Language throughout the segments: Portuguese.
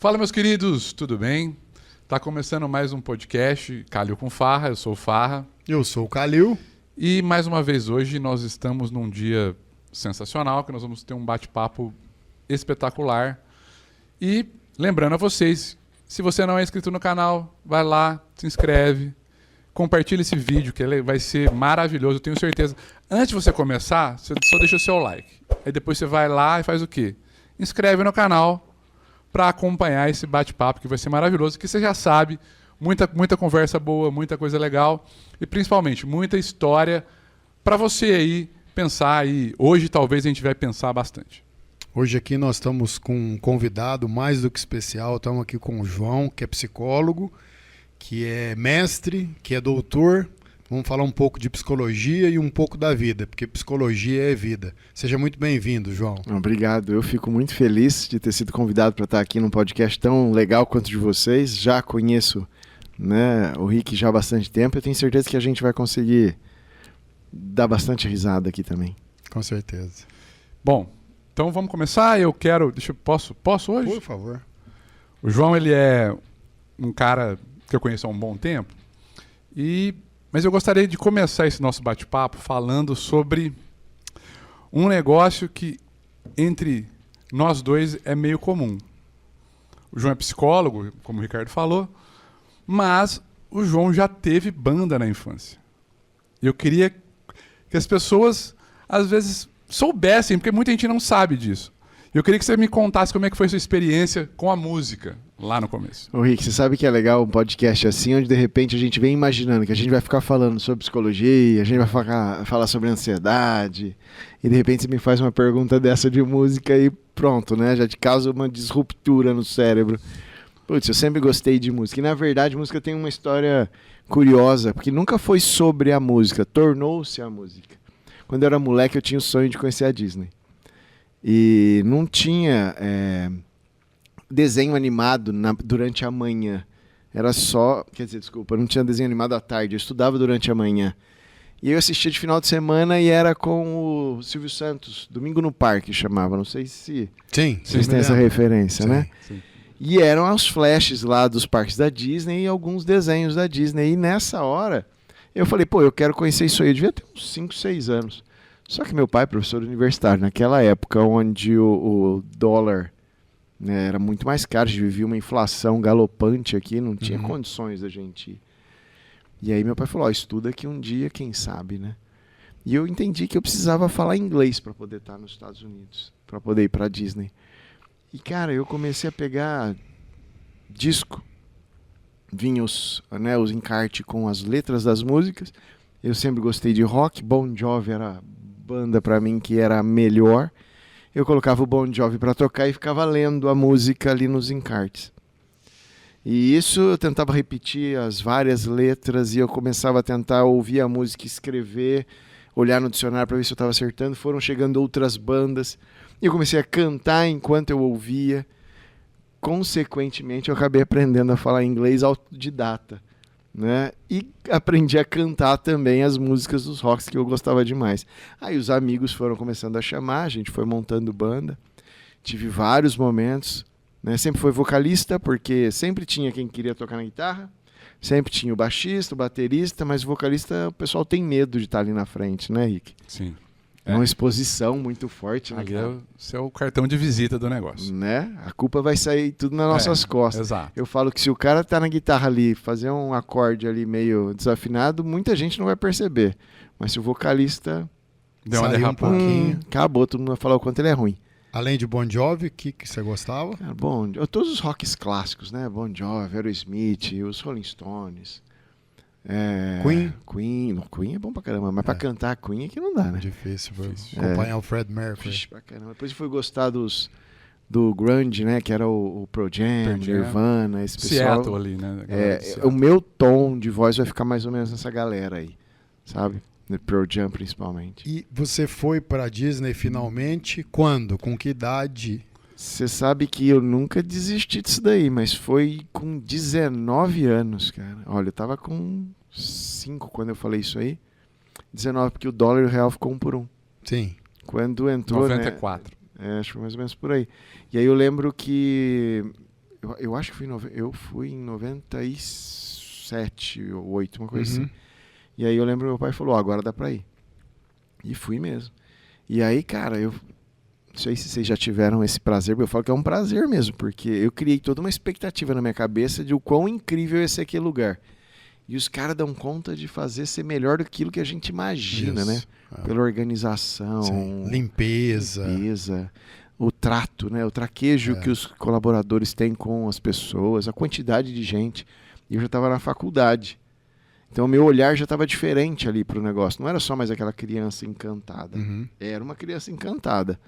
Fala, meus queridos, tudo bem? Tá começando mais um podcast, Calil com Farra, eu sou o Farra. Eu sou o Calil. E mais uma vez hoje nós estamos num dia sensacional, que nós vamos ter um bate-papo espetacular. E lembrando a vocês, se você não é inscrito no canal, vai lá, se inscreve, compartilha esse vídeo, que vai ser maravilhoso, eu tenho certeza. Antes de você começar, você só deixa o seu like. Aí depois você vai lá e faz o quê? Inscreve no canal para acompanhar esse bate-papo, que vai ser maravilhoso, que você já sabe, muita conversa boa, muita coisa legal e principalmente muita história para você aí pensar. E hoje talvez a gente vai pensar bastante. Hoje aqui nós estamos com um convidado mais do que especial. Estamos aqui com o João, que é psicólogo, que é mestre, que é doutor. Vamos falar um pouco de psicologia e um pouco da vida, porque psicologia é vida. Seja muito bem-vindo, João. Obrigado. Eu fico muito feliz de ter sido convidado para estar aqui num podcast tão legal quanto o de vocês. Já conheço, né, o Rick já há bastante tempo. Eu tenho certeza que a gente vai conseguir dar bastante risada aqui também. Com certeza. Bom, então vamos começar. Posso hoje? Por favor. O João, ele é um cara que eu conheço há um bom tempo. Mas eu gostaria de começar esse nosso bate-papo falando sobre um negócio que entre nós dois é meio comum. O João é psicólogo, como o Ricardo falou, mas o João já teve banda na infância. Eu queria que as pessoas, às vezes, soubessem, porque muita gente não sabe disso. Eu queria que você me contasse como é que foi a sua experiência com a música lá no começo. Ô Rick, você sabe que é legal um podcast assim, onde de repente a gente vem imaginando que a gente vai ficar falando sobre psicologia, a gente vai falar sobre ansiedade, e de repente você me faz uma pergunta dessa de música e pronto, né? Já te causa uma disruptura no cérebro. Putz, eu sempre gostei de música. E na verdade, música tem uma história curiosa, porque nunca foi sobre a música, tornou-se a música. Quando eu era moleque, eu tinha o sonho de conhecer a Disney. E não tinha desenho animado durante a manhã. Era só... não tinha desenho animado à tarde. Eu estudava durante a manhã. E eu assistia de final de semana e era com o Silvio Santos. Domingo no Parque chamava. Não sei se vocês têm essa referência, né? Sim. E eram os flashes lá dos parques da Disney e alguns desenhos da Disney. E nessa hora, eu falei, eu quero conhecer isso aí. Eu devia ter uns 5, 6 anos. Só que meu pai, professor universitário, naquela época onde o dólar, né, era muito mais caro, a gente vivia uma inflação galopante aqui, não tinha condições da gente ir. E aí meu pai falou, estuda que um dia, quem sabe, né? E eu entendi que eu precisava falar inglês para poder estar nos Estados Unidos, para poder ir para a Disney. E, cara, eu comecei a pegar disco, vinha os encartes com as letras das músicas. Eu sempre gostei de rock, Bon Jovi era banda pra mim que era a melhor. Eu colocava o Bon Jovi pra tocar e ficava lendo a música ali nos encartes. E isso eu tentava repetir as várias letras e eu começava a tentar ouvir a música, escrever, olhar no dicionário pra ver se eu estava acertando. Foram chegando outras bandas e eu comecei a cantar enquanto eu ouvia. Consequentemente, eu acabei aprendendo a falar inglês autodidata, né? E aprendi a cantar também as músicas dos rocks que eu gostava demais. Aí os amigos foram começando a chamar, a gente foi montando banda. Tive vários momentos, né? Sempre foi vocalista, porque sempre tinha quem queria tocar na guitarra, sempre tinha o baixista, o baterista, mas o vocalista, o pessoal tem medo de estar ali na frente, né, Rick? Sim. É uma exposição muito forte, né? Esse é o cartão de visita do negócio. Né? A culpa vai sair tudo nas nossas costas. Exato. Eu falo que se o cara tá na guitarra ali, fazer um acorde ali meio desafinado, muita gente não vai perceber. Mas se o vocalista deu uma derrapada, acabou, todo mundo vai falar o quanto ele é ruim. Além de Bon Jovi, o que você gostava? Cara, todos os rocks clássicos, né? Bon Jovi, Aerosmith, os Rolling Stones. Queen é bom pra caramba, mas pra cantar Queen é que não dá, né? Difícil. Acompanhar o Fred Mercury. Vixe, pra caramba. Depois eu fui gostar do grunge, né? Que era o Pearl Jam, Nirvana, esse pessoal. Seattle ali, né? O meu tom de voz vai ficar mais ou menos nessa galera aí, sabe? Pearl Jam principalmente. E você foi pra Disney finalmente quando? Com que idade? Você sabe que eu nunca desisti disso daí, mas foi com 19 anos, cara. Olha, eu tava com 5 quando eu falei isso aí. 19, porque o dólar e o real ficou 1 por 1. Sim. Quando entrou, 94. Acho que foi mais ou menos por aí. E aí eu lembro que eu acho que eu fui em 97 ou 8, uma coisa assim. E aí eu lembro que meu pai falou, agora dá pra ir. E fui mesmo. E aí, cara, eu não sei se vocês já tiveram esse prazer, eu falo que é um prazer mesmo, porque eu criei toda uma expectativa na minha cabeça de o quão incrível ia ser aquele lugar. E os caras dão conta de fazer ser melhor do que aquilo que a gente imagina, né? Pela organização, sim. Limpeza, o trato, né? O traquejo que os colaboradores têm com as pessoas, a quantidade de gente. E eu já estava na faculdade. Então o meu olhar já estava diferente ali para o negócio. Não era só mais aquela criança encantada. Era uma criança encantada.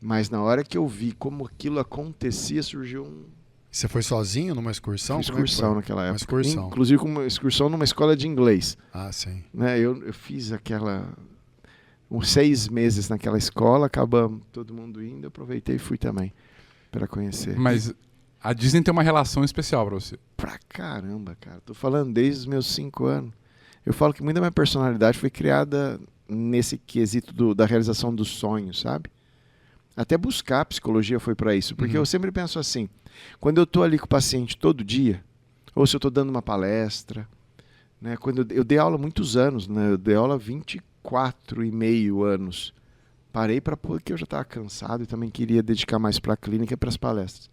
Mas na hora que eu vi como aquilo acontecia, surgiu um... Você foi sozinho numa excursão? Fiz excursão naquela época. Uma excursão. Inclusive com uma excursão numa escola de inglês. Ah, sim. Né? Eu fiz uns 6 meses naquela escola, acabamos todo mundo indo, eu aproveitei e fui também para conhecer. Mas a Disney tem uma relação especial para você. Pra caramba, cara. Tô falando desde os meus 5 anos. Eu falo que muita da minha personalidade foi criada nesse quesito da realização dos sonhos, sabe? Até buscar a psicologia foi para isso. Porque eu sempre penso assim, quando eu tô ali com o paciente todo dia, ou se eu tô dando uma palestra, né? Quando eu dei aula há muitos anos, né? Eu dei aula há 24,5 anos. Parei porque eu já estava cansado e também queria dedicar mais para a clínica e para as palestras.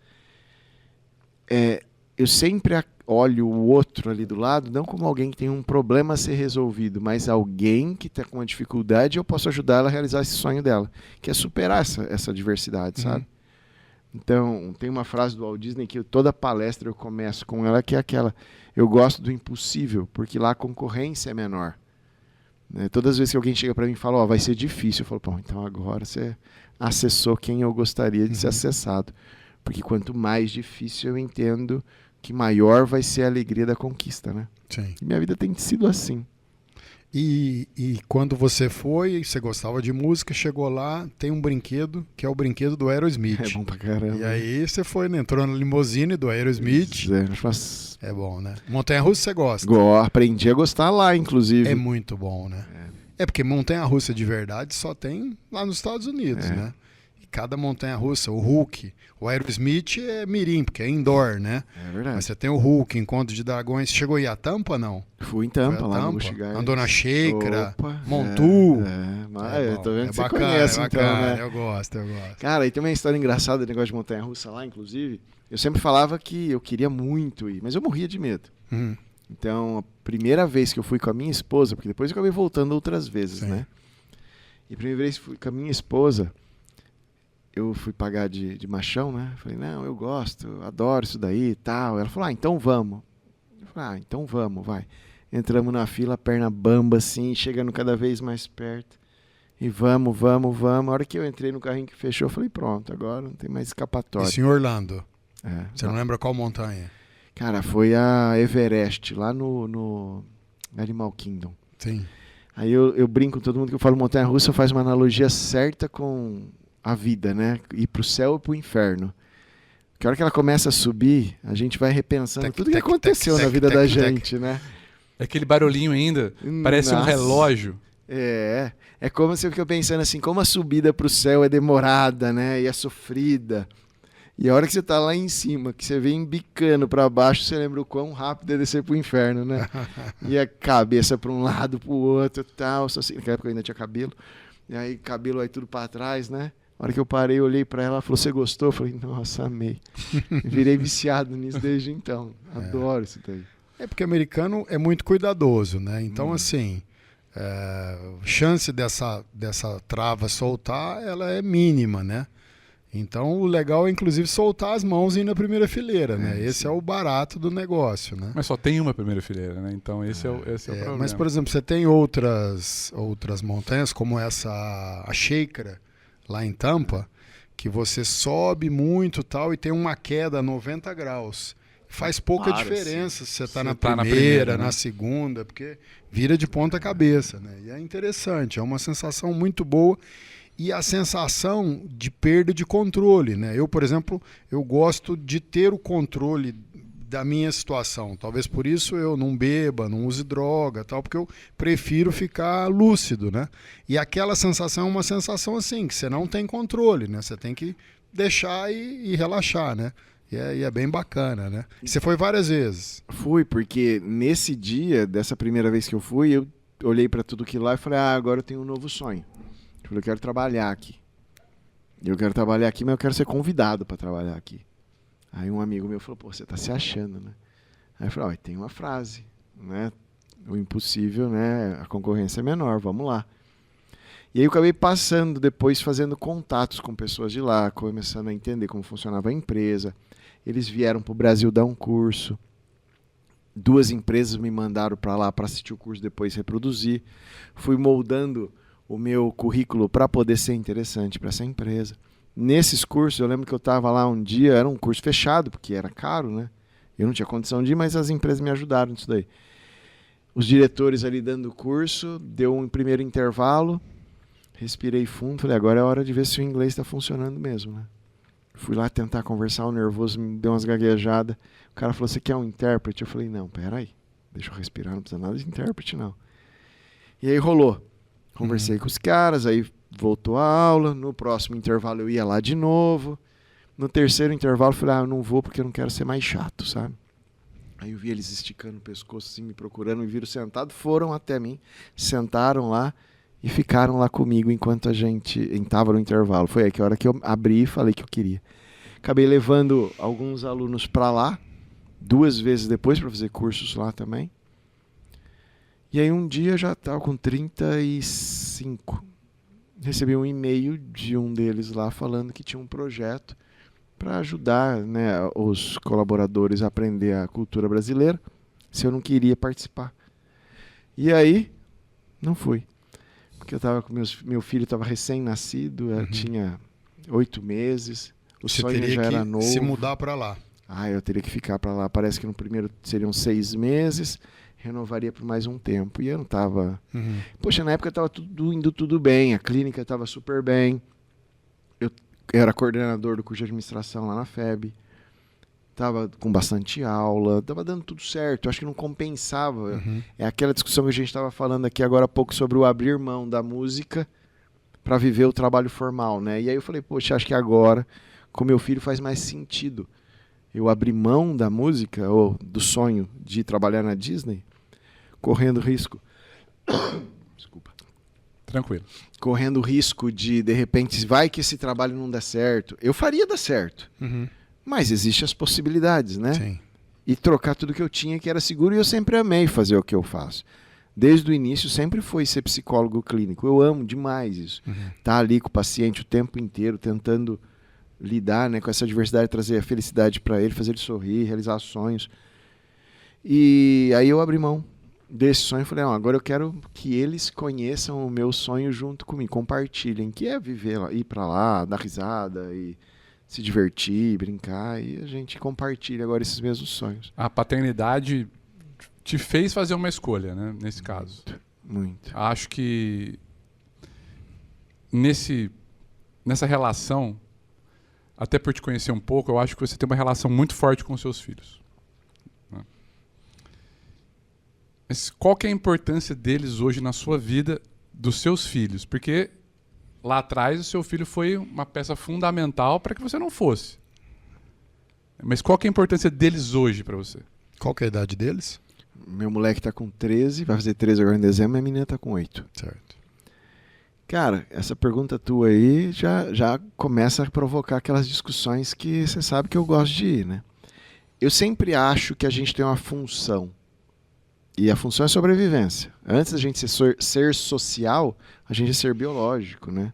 Eu sempre olho o outro ali do lado, não como alguém que tem um problema a ser resolvido, mas alguém que está com uma dificuldade e eu posso ajudar ela a realizar esse sonho dela, que é superar essa diversidade, sabe? Então, tem uma frase do Walt Disney que toda palestra eu começo com ela, que é aquela: eu gosto do impossível, porque lá a concorrência é menor. Né? Todas as vezes que alguém chega para mim e fala, vai ser difícil, eu falo, bom, então agora você acessou quem eu gostaria de ser acessado. Porque quanto mais difícil eu entendo que maior vai ser a alegria da conquista, né? Sim. E minha vida tem sido assim. E quando você foi, você gostava de música, chegou lá, tem um brinquedo, que é o brinquedo do Aerosmith. É bom pra caramba. E aí você foi, né, entrou na limusine do Aerosmith. É bom, né? Montanha-russa você gosta? Aprendi a gostar lá, inclusive. É muito bom, né? É porque montanha-russa de verdade só tem lá nos Estados Unidos, né? Cada montanha-russa, o Hulk, o Aerosmith é mirim, porque é indoor, né? É verdade. Mas você tem o Hulk, Encontro de Dragões. Chegou aí a Tampa, não? Fui em Tampa, Foi a lá Tampa. no Busch Gardens. Andou na Shaker, Opa, Montu. Eu tô vendo que você bacana, conhece, é então, bacana, né? Eu gosto. Cara, e tem uma história engraçada do negócio de montanha-russa lá, inclusive. Eu sempre falava que eu queria muito ir, mas eu morria de medo. Então, a primeira vez que eu fui com a minha esposa, porque depois eu acabei voltando outras vezes, né? E a primeira vez que fui com a minha esposa, eu fui pagar de machão, né? Falei, não, eu gosto, eu adoro isso daí e tal. Ela falou, então vamos. Eu falei, então vamos, vai. Entramos na fila, perna bamba assim, chegando cada vez mais perto. E vamos. A hora que eu entrei no carrinho que fechou, eu falei, pronto, agora não tem mais escapatória. Isso em Orlando. Você não lembra qual montanha? Cara, foi a Everest, lá no Animal Kingdom. Sim. Aí eu brinco com todo mundo que eu falo montanha-russa, faz uma analogia certa com a vida, né? Ir pro céu e pro inferno. Que a hora que ela começa a subir, a gente vai repensando tudo que aconteceu na vida da gente, né? É aquele barulhinho ainda, parece um relógio. É como se eu fico pensando assim, como a subida pro céu é demorada, né? E é sofrida. E a hora que você tá lá em cima, que você vem embicando pra baixo, você lembra o quão rápido é descer pro inferno, né? E a cabeça pra um lado, pro outro e tal. Só assim, naquela época eu ainda tinha cabelo. E aí cabelo aí tudo pra trás, né? A hora que eu parei, eu olhei pra ela, ela falou, você gostou? Eu falei, nossa, amei. Virei viciado nisso desde então. Adoro isso daí. É porque o americano é muito cuidadoso, né? Então, assim, chance dessa trava soltar, ela é mínima, né? Então, o legal é, inclusive, soltar as mãos e ir na primeira fileira, né? Esse é o barato do negócio, né? Mas só tem uma primeira fileira, né? Então, esse é o problema. Mas, por exemplo, você tem outras montanhas, como a Shaker, lá em Tampa, que você sobe muito tal e tem uma queda a 90 graus. Faz pouca diferença se você está na primeira, na segunda, porque vira de ponta cabeça, né? E é interessante, é uma sensação muito boa. E a sensação de perda de controle, né? Eu, por exemplo, eu gosto de ter o controle da minha situação. Talvez por isso eu não beba, não use droga, tal, porque eu prefiro ficar lúcido, né? E aquela sensação é uma sensação assim, que você não tem controle, né? Você tem que deixar e relaxar, né? E é bem bacana, né? E você foi várias vezes. Fui, porque nesse dia, dessa primeira vez que eu fui, eu olhei para tudo aquilo lá e falei, agora eu tenho um novo sonho. Eu falei, eu quero trabalhar aqui. Eu quero trabalhar aqui, mas eu quero ser convidado para trabalhar aqui. Aí um amigo meu falou, pô, você tá se achando, né? Aí eu falei, tem uma frase, né? O impossível, né? A concorrência é menor, vamos lá. E aí eu acabei passando depois, fazendo contatos com pessoas de lá, começando a entender como funcionava a empresa. Eles vieram para o Brasil dar um curso. 2 empresas me mandaram para lá para assistir o curso, depois reproduzir. Fui moldando o meu currículo para poder ser interessante para essa empresa. Nesses cursos, eu lembro que eu estava lá um dia, era um curso fechado, porque era caro, né? Eu não tinha condição de ir, mas as empresas me ajudaram nisso daí. Os diretores ali dando o curso, deu um primeiro intervalo, respirei fundo, falei, agora é hora de ver se o inglês está funcionando mesmo, né? Fui lá tentar conversar, o nervoso me deu umas gaguejadas. O cara falou, você quer um intérprete? Eu falei, não, peraí, deixa eu respirar, não precisa nada de intérprete, não. E aí rolou. Conversei com os caras, aí voltou a aula, no próximo intervalo eu ia lá de novo. No terceiro intervalo eu falei, eu não vou porque eu não quero ser mais chato, sabe? Aí eu vi eles esticando o pescoço, assim, me procurando, me viram sentado, foram até mim, sentaram lá e ficaram lá comigo enquanto a gente estava no intervalo. Foi aí que a hora que eu abri e falei que eu queria. Acabei levando alguns alunos para lá, 2 vezes depois para fazer cursos lá também. E aí um dia já estava com 35. Recebi um e-mail de um deles lá falando que tinha um projeto para ajudar, né, os colaboradores a aprender a cultura brasileira, se eu não queria participar. E aí, não fui. Porque eu tava com meu filho estava recém-nascido, tinha 8 meses, o Você sonho teria já que era novo. se mudar para lá. Eu teria que ficar para lá. Parece que no primeiro seriam 6 meses, renovaria por mais um tempo. E eu não estava... Poxa, na época estava indo tudo bem, a clínica estava super bem. Eu era coordenador do curso de administração lá na FEB. Estava com bastante aula, estava dando tudo certo. Eu acho que não compensava. É aquela discussão que a gente estava falando aqui agora há pouco sobre o abrir mão da música para viver o trabalho formal, né? E aí eu falei, poxa, acho que agora, com meu filho, faz mais sentido eu abrir mão da música ou do sonho de trabalhar na Disney, correndo risco. Desculpa. Tranquilo. Correndo risco de repente, vai que esse trabalho não dá certo. Eu faria dar certo. Mas existem as possibilidades, né? Sim. E trocar tudo que eu tinha que era seguro, e eu sempre amei fazer o que eu faço. Desde o início sempre foi ser psicólogo clínico. Eu amo demais isso. Tá ali com o paciente o tempo inteiro, tentando lidar, né, com essa diversidade, trazer a felicidade para ele, fazer ele sorrir, realizar sonhos. E aí eu abri mão desse sonho e falei, agora eu quero que eles conheçam o meu sonho junto comigo, compartilhem, que é viver lá, ir para lá, dar risada e se divertir, brincar, e a gente compartilha agora esses mesmos sonhos. A paternidade te fez fazer uma escolha, né, nesse caso. Muito. Acho que nessa relação, até por te conhecer um pouco, eu acho que você tem uma relação muito forte com os seus filhos. Mas qual que é a importância deles hoje na sua vida, dos seus filhos? Porque lá atrás o seu filho foi uma peça fundamental para que você não fosse. Mas qual que é a importância deles hoje para você? Qual que é a idade deles? Meu moleque tá com 13, vai fazer 13 agora em dezembro, minha menina tá com 8. Certo. Cara, essa pergunta tua aí já começa a provocar aquelas discussões que você sabe que eu gosto de ir, né? Eu sempre acho que a gente tem uma função. E a função é sobrevivência. Antes da gente ser social, a gente é ser biológico, né?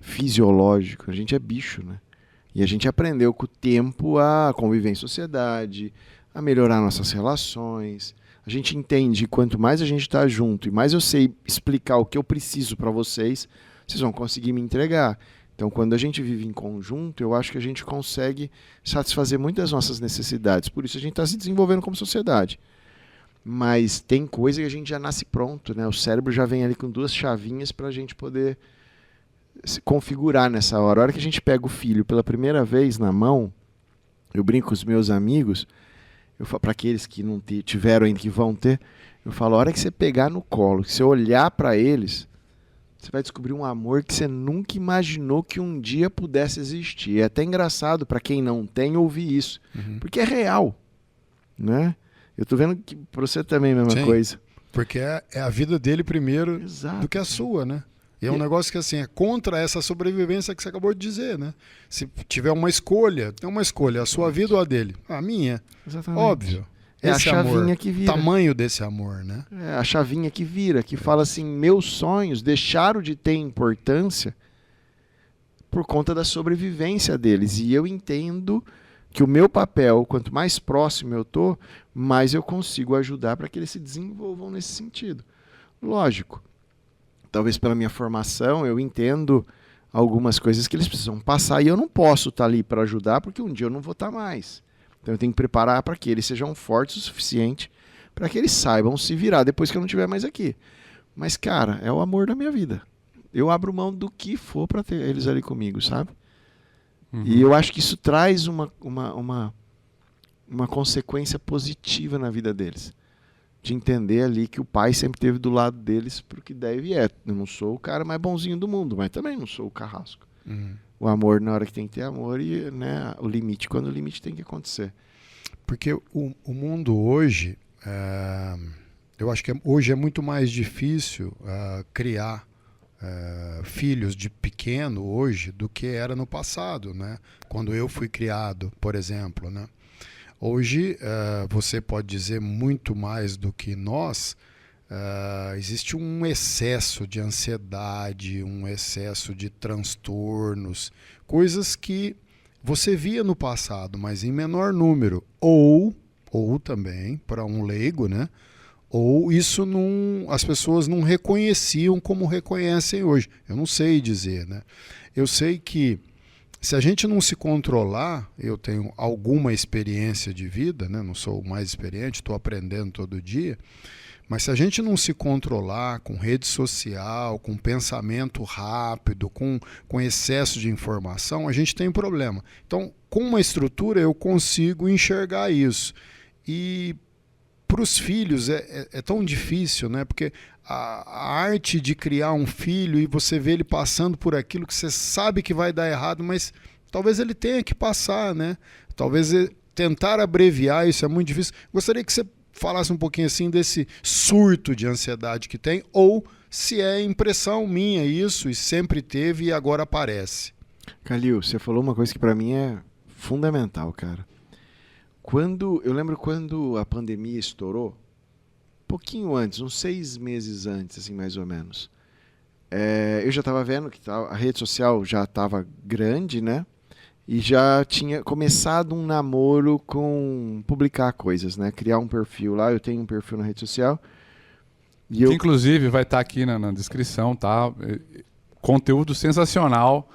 Fisiológico. A gente é bicho, né? E a gente aprendeu com o tempo a conviver em sociedade, a melhorar nossas relações. A gente entende que quanto mais a gente está junto e mais eu sei explicar o que eu preciso para vocês, vocês vão conseguir me entregar. Então, quando a gente vive em conjunto, eu acho que a gente consegue satisfazer muitas nossas necessidades. Por isso a gente está se desenvolvendo como sociedade. Mas tem coisa que a gente já nasce pronto, né? O cérebro já vem ali com 2 chavinhas para a gente poder se configurar nessa hora. A hora que a gente pega o filho pela primeira vez na mão, eu brinco com os meus amigos, eu falo para aqueles que não tiveram ainda, que vão ter, eu falo, a hora que você pegar no colo, que você olhar para eles, você vai descobrir um amor que você nunca imaginou que um dia pudesse existir. É até engraçado para quem não tem ouvir isso, porque é real, né? Eu tô vendo que para você também é a mesma coisa. Porque é a vida dele primeiro do que a sua, né? E é um negócio que assim, é contra essa sobrevivência que você acabou de dizer, né? Se tiver uma escolha, tem uma escolha, a sua vida ou a dele? A minha. Exatamente. Óbvio. É a chavinha amor, que vira. Tamanho desse amor, né? É a chavinha que vira, que fala assim, meus sonhos deixaram de ter importância por conta da sobrevivência deles. E eu entendo que o meu papel, quanto mais próximo eu tô, mais eu consigo ajudar para que eles se desenvolvam nesse sentido. Lógico. Talvez pela minha formação, eu entendo algumas coisas que eles precisam passar e eu não posso estar ali para ajudar porque um dia eu não vou estar mais. Então eu tenho que preparar para que eles sejam fortes o suficiente para que eles saibam se virar depois que eu não estiver mais aqui. Mas, cara, é o amor da minha vida. Eu abro mão do que for para ter eles ali comigo, sabe? E eu acho que isso traz uma consequência positiva na vida deles. De entender ali que o pai sempre esteve do lado deles pro que deve é. Eu não sou o cara mais bonzinho do mundo, mas também não sou o carrasco. O amor na hora que tem que ter amor e, né, o limite quando o limite tem que acontecer. Porque o mundo hoje, eu acho que hoje é muito mais difícil criar filhos de pequeno hoje do que era no passado, né? Quando eu fui criado, por exemplo, né? Hoje, você pode dizer muito mais do que nós, existe um excesso de ansiedade, um excesso de transtornos, coisas que você via no passado, mas em menor número, ou também, para um leigo, né? Ou isso as pessoas não reconheciam como reconhecem hoje. Eu não sei dizer, né? Eu sei que se a gente não se controlar, eu tenho alguma experiência de vida, né? Não sou o mais experiente, estou aprendendo todo dia, mas se a gente não se controlar com rede social, com pensamento rápido, com excesso de informação, a gente tem problema. Então, com uma estrutura, eu consigo enxergar isso. E para os filhos é tão difícil, né? Porque a arte de criar um filho e você vê ele passando por aquilo que você sabe que vai dar errado, mas talvez ele tenha que passar, né? Talvez tentar abreviar isso é muito difícil. Gostaria que você falasse um pouquinho assim desse surto de ansiedade que tem, ou se é impressão minha isso e sempre teve e agora aparece. Calil, você falou uma coisa que para mim é fundamental, cara. Eu lembro quando a pandemia estourou, pouquinho antes, uns 6 meses antes, assim, mais ou menos. Eu já estava vendo que a rede social já estava grande, né? E já tinha começado um namoro com publicar coisas, né? Criar um perfil lá. Eu tenho um perfil na rede social. Que inclusive vai estar aqui na descrição, tá? Conteúdo sensacional.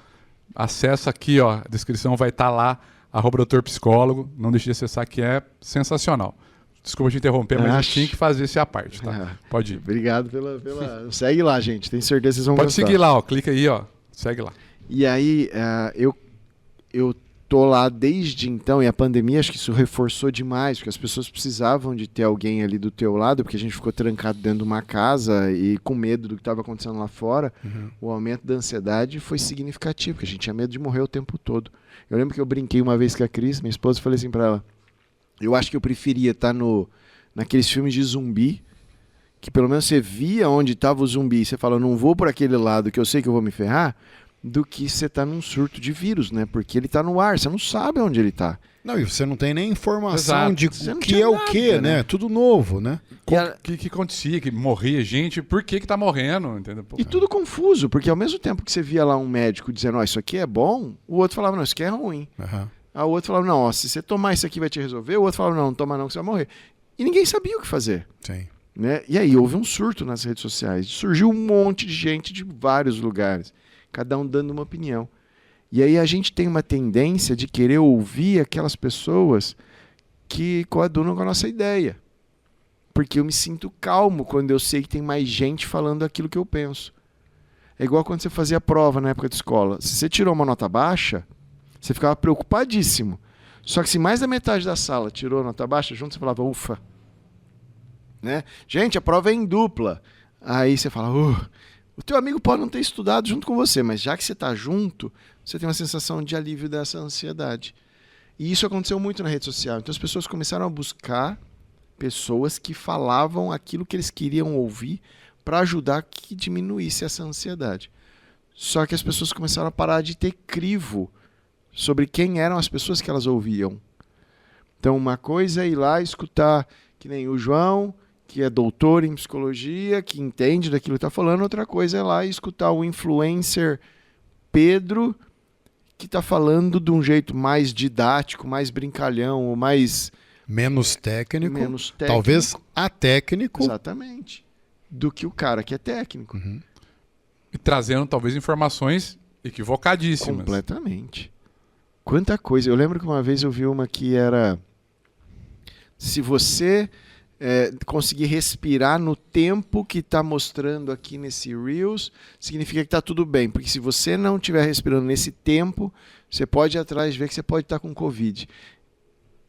Acessa aqui, ó. A descrição vai estar lá. @Dr. Psicólogo. Não deixe de acessar, que é sensacional. Desculpa te interromper, mas eu tinha que fazer essa parte, tá? Pode ir. Obrigado pela... Segue lá, gente. Tenho certeza que vocês vão gostar. Pode seguir lá, ó. Clica aí, ó. Segue lá. E aí, eu tô lá desde então, e a pandemia acho que isso reforçou demais, porque as pessoas precisavam de ter alguém ali do teu lado, porque a gente ficou trancado dentro de uma casa e com medo do que estava acontecendo lá fora. O aumento da ansiedade foi significativo, porque a gente tinha medo de morrer o tempo todo. Eu lembro que eu brinquei uma vez com a Cris, minha esposa, e falei assim pra ela, eu acho que eu preferia estar naqueles filmes de zumbi, que pelo menos você via onde estava o zumbi, e você fala, não vou por aquele lado que eu sei que eu vou me ferrar, do que você tá num surto de vírus, né? Porque ele tá no ar, você não sabe onde ele tá. Não, e você não tem nem informação Exato. de o que é o que, né? Tudo novo, né? O que acontecia, que morria gente, por que tá morrendo, entendeu? Pô, e tudo confuso, porque ao mesmo tempo que você via lá um médico dizendo, ó, isso aqui é bom, o outro falava, não, isso aqui é ruim. Aí o outro falava, não, ó, se você tomar isso aqui vai te resolver, o outro falava, não toma não, que você vai morrer. E ninguém sabia o que fazer. Sim. Né? E aí houve um surto nas redes sociais, surgiu um monte de gente de vários lugares, cada um dando uma opinião. E aí a gente tem uma tendência de querer ouvir aquelas pessoas que coadunam com a nossa ideia. Porque eu me sinto calmo quando eu sei que tem mais gente falando aquilo que eu penso. É igual quando você fazia prova na época de escola. Se você tirou uma nota baixa, você ficava preocupadíssimo. Só que se mais da metade da sala tirou nota baixa, junto você falava, ufa. Né? Gente, a prova é em dupla. Aí você fala, O teu amigo pode não ter estudado junto com você, mas já que você está junto, você tem uma sensação de alívio dessa ansiedade. E isso aconteceu muito na rede social. Então as pessoas começaram a buscar pessoas que falavam aquilo que eles queriam ouvir para ajudar que diminuísse essa ansiedade. Só que as pessoas começaram a parar de ter crivo sobre quem eram as pessoas que elas ouviam. Então uma coisa é ir lá escutar, que nem o João, que é doutor em psicologia, que entende daquilo que está falando. Outra coisa é lá escutar o influencer Pedro, que está falando de um jeito mais didático, mais brincalhão, ou mais... Menos técnico, menos técnico. Talvez atécnico. Exatamente. Do que o cara que é técnico. E trazendo talvez informações equivocadíssimas. Completamente. Quanta coisa. Eu lembro que uma vez eu vi uma que era... Se você conseguir respirar no tempo que está mostrando aqui nesse Reels, significa que está tudo bem. Porque se você não estiver respirando nesse tempo, você pode ir atrás de ver que você pode estar com Covid.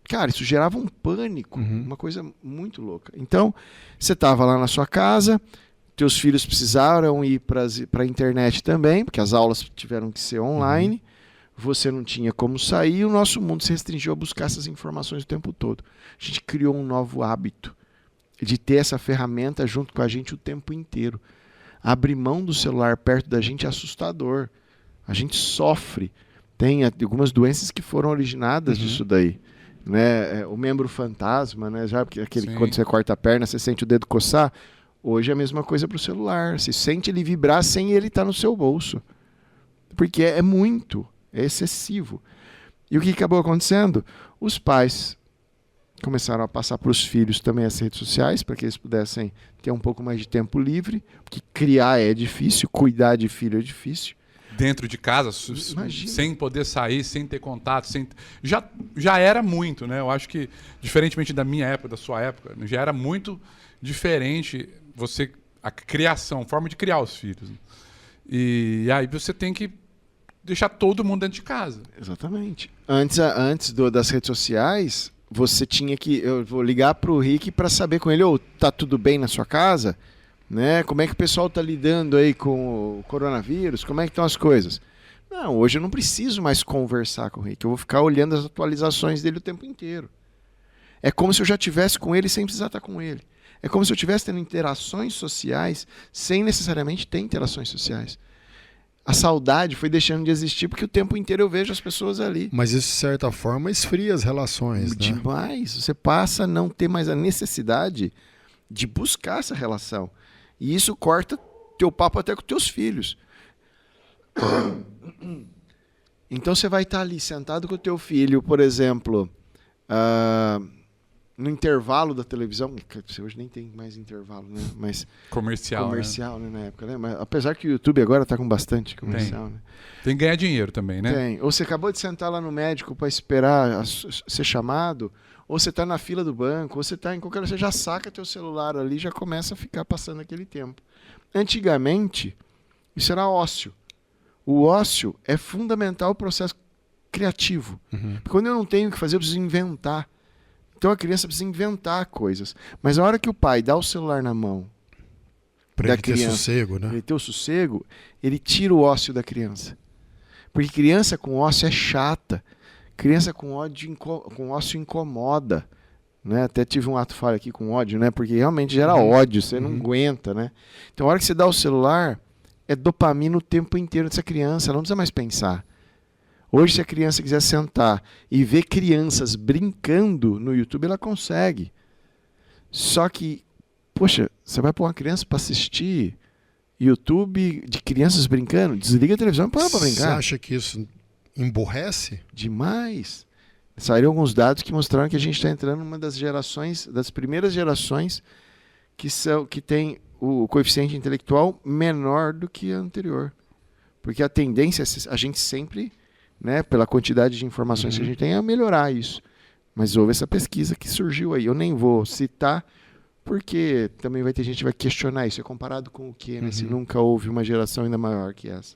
Cara, isso gerava um pânico, uma coisa muito louca. Então, você estava lá na sua casa, teus filhos precisaram ir para a internet também, porque as aulas tiveram que ser online, você não tinha como sair, e o nosso mundo se restringiu a buscar essas informações o tempo todo. A gente criou um novo hábito de ter essa ferramenta junto com a gente o tempo inteiro. Abrir mão do celular perto da gente é assustador. A gente sofre. Tem algumas doenças que foram originadas disso daí. Né? O membro fantasma, né? Já aquele quando você corta a perna, você sente o dedo coçar. Hoje é a mesma coisa para o celular. Você sente ele vibrar sem ele estar no seu bolso. Porque é excessivo. E o que acabou acontecendo? Os pais começaram a passar para os filhos também as redes sociais, para que eles pudessem ter um pouco mais de tempo livre, porque criar é difícil, cuidar de filho é difícil. Dentro de casa, sem poder sair, sem ter contato, já era muito, né? Eu acho que, diferentemente da minha época, da sua época, já era muito diferente a criação, a forma de criar os filhos. E aí você tem que deixar todo mundo dentro de casa. Exatamente. Antes das redes sociais, você tinha que... Eu vou ligar para o Rick para saber com ele, tá tudo bem na sua casa? Né? Como é que o pessoal está lidando aí com o coronavírus? Como é que estão as coisas? Não, hoje eu não preciso mais conversar com o Rick. Eu vou ficar olhando as atualizações dele o tempo inteiro. É como se eu já estivesse com ele sem precisar estar com ele. É como se eu estivesse tendo interações sociais sem necessariamente ter interações sociais. A saudade foi deixando de existir porque o tempo inteiro eu vejo as pessoas ali. Mas isso, de certa forma, esfria as relações. Demais. Né? Você passa a não ter mais a necessidade de buscar essa relação. E isso corta teu papo até com teus filhos. Então você vai estar ali sentado com o teu filho, por exemplo, no intervalo da televisão. Hoje nem tem mais intervalo, né? Mas comercial, né? Na época, né? Mas, apesar que o YouTube agora está com bastante comercial. Né? Tem que ganhar dinheiro também, né? Tem. Ou você acabou de sentar lá no médico para esperar ser chamado, ou você está na fila do banco, ou você está em qualquer... Você já saca teu celular ali e já começa a ficar passando aquele tempo. Antigamente, isso era ócio. O ócio é fundamental para o processo criativo. Porque quando eu não tenho o que fazer, eu preciso inventar. Então a criança precisa inventar coisas. Mas a hora que o pai dá o celular na mão para ele ter sossego, né? Ele ter o sossego, ele tira o ócio da criança. Porque criança com ócio é chata. Criança com ócio incomoda. Né? Até tive um ato falho aqui com ódio, né? Porque realmente gera ódio, você não aguenta. Né? Então a hora que você dá o celular, é dopamina o tempo inteiro dessa criança, ela não precisa mais pensar. Hoje, se a criança quiser sentar e ver crianças brincando no YouTube, ela consegue. Só que, poxa, você vai pôr uma criança para assistir YouTube de crianças brincando? Desliga a televisão e põe ela para brincar. Você acha que isso emburrece? Demais. Saíram alguns dados que mostraram que a gente está entrando numa das primeiras gerações que tem o coeficiente intelectual menor do que a anterior. Porque a tendência é a gente sempre... Né, pela quantidade de informações que a gente tem, é melhorar isso. Mas houve essa pesquisa que surgiu aí. Eu nem vou citar, porque também vai ter gente que vai questionar isso. É comparado com o quê? Né? Se nunca houve uma geração ainda maior que essa.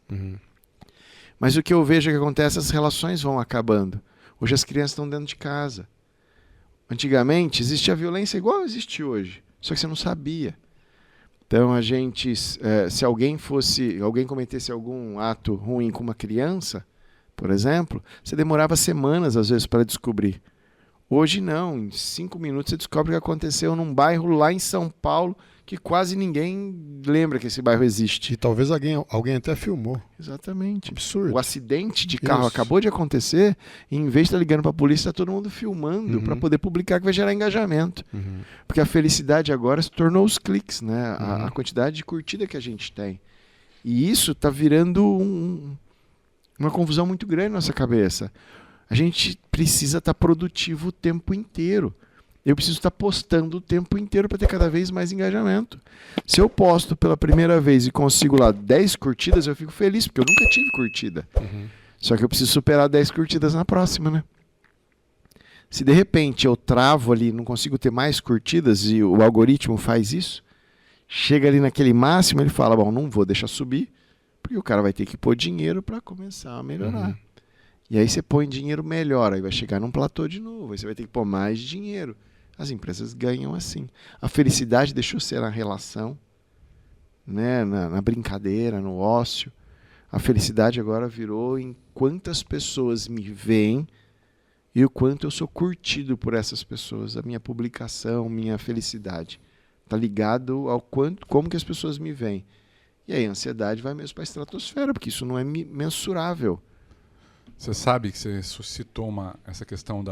Mas o que eu vejo que acontece, as relações vão acabando. Hoje as crianças estão dentro de casa. Antigamente, existia violência igual existe hoje. Só que você não sabia. Então a gente, se alguém cometesse algum ato ruim com uma criança, por exemplo, você demorava semanas às vezes para descobrir. Hoje não, em 5 minutos você descobre o que aconteceu num bairro lá em São Paulo que quase ninguém lembra que esse bairro existe. E talvez alguém até filmou. Exatamente. Absurdo. O acidente de carro Isso. acabou de acontecer e em vez de estar ligando para a polícia, está todo mundo filmando para poder publicar, que vai gerar engajamento. Porque a felicidade agora se tornou os cliques, né? A quantidade de curtida que a gente tem. E isso está virando uma confusão muito grande na nossa cabeça. A gente precisa estar produtivo o tempo inteiro. Eu preciso estar postando o tempo inteiro para ter cada vez mais engajamento. Se eu posto pela primeira vez e consigo lá 10 curtidas, eu fico feliz, porque eu nunca tive curtida. Só que eu preciso superar 10 curtidas na próxima, né? Se de repente eu travo ali, não consigo ter mais curtidas e o algoritmo faz isso, chega ali naquele máximo, ele fala, bom, não vou deixar subir, porque o cara vai ter que pôr dinheiro para começar a melhorar. E aí você põe dinheiro, melhora, aí vai chegar num platô de novo, aí você vai ter que pôr mais dinheiro. As empresas ganham assim. A felicidade deixou de ser na relação, né? na brincadeira, no ócio. A felicidade agora virou em quantas pessoas me veem e o quanto eu sou curtido por essas pessoas. A minha publicação, minha felicidade. Está ligado ao como que as pessoas me veem. E aí a ansiedade vai mesmo para a estratosfera, porque isso não é mensurável. Você sabe que você suscitou essa questão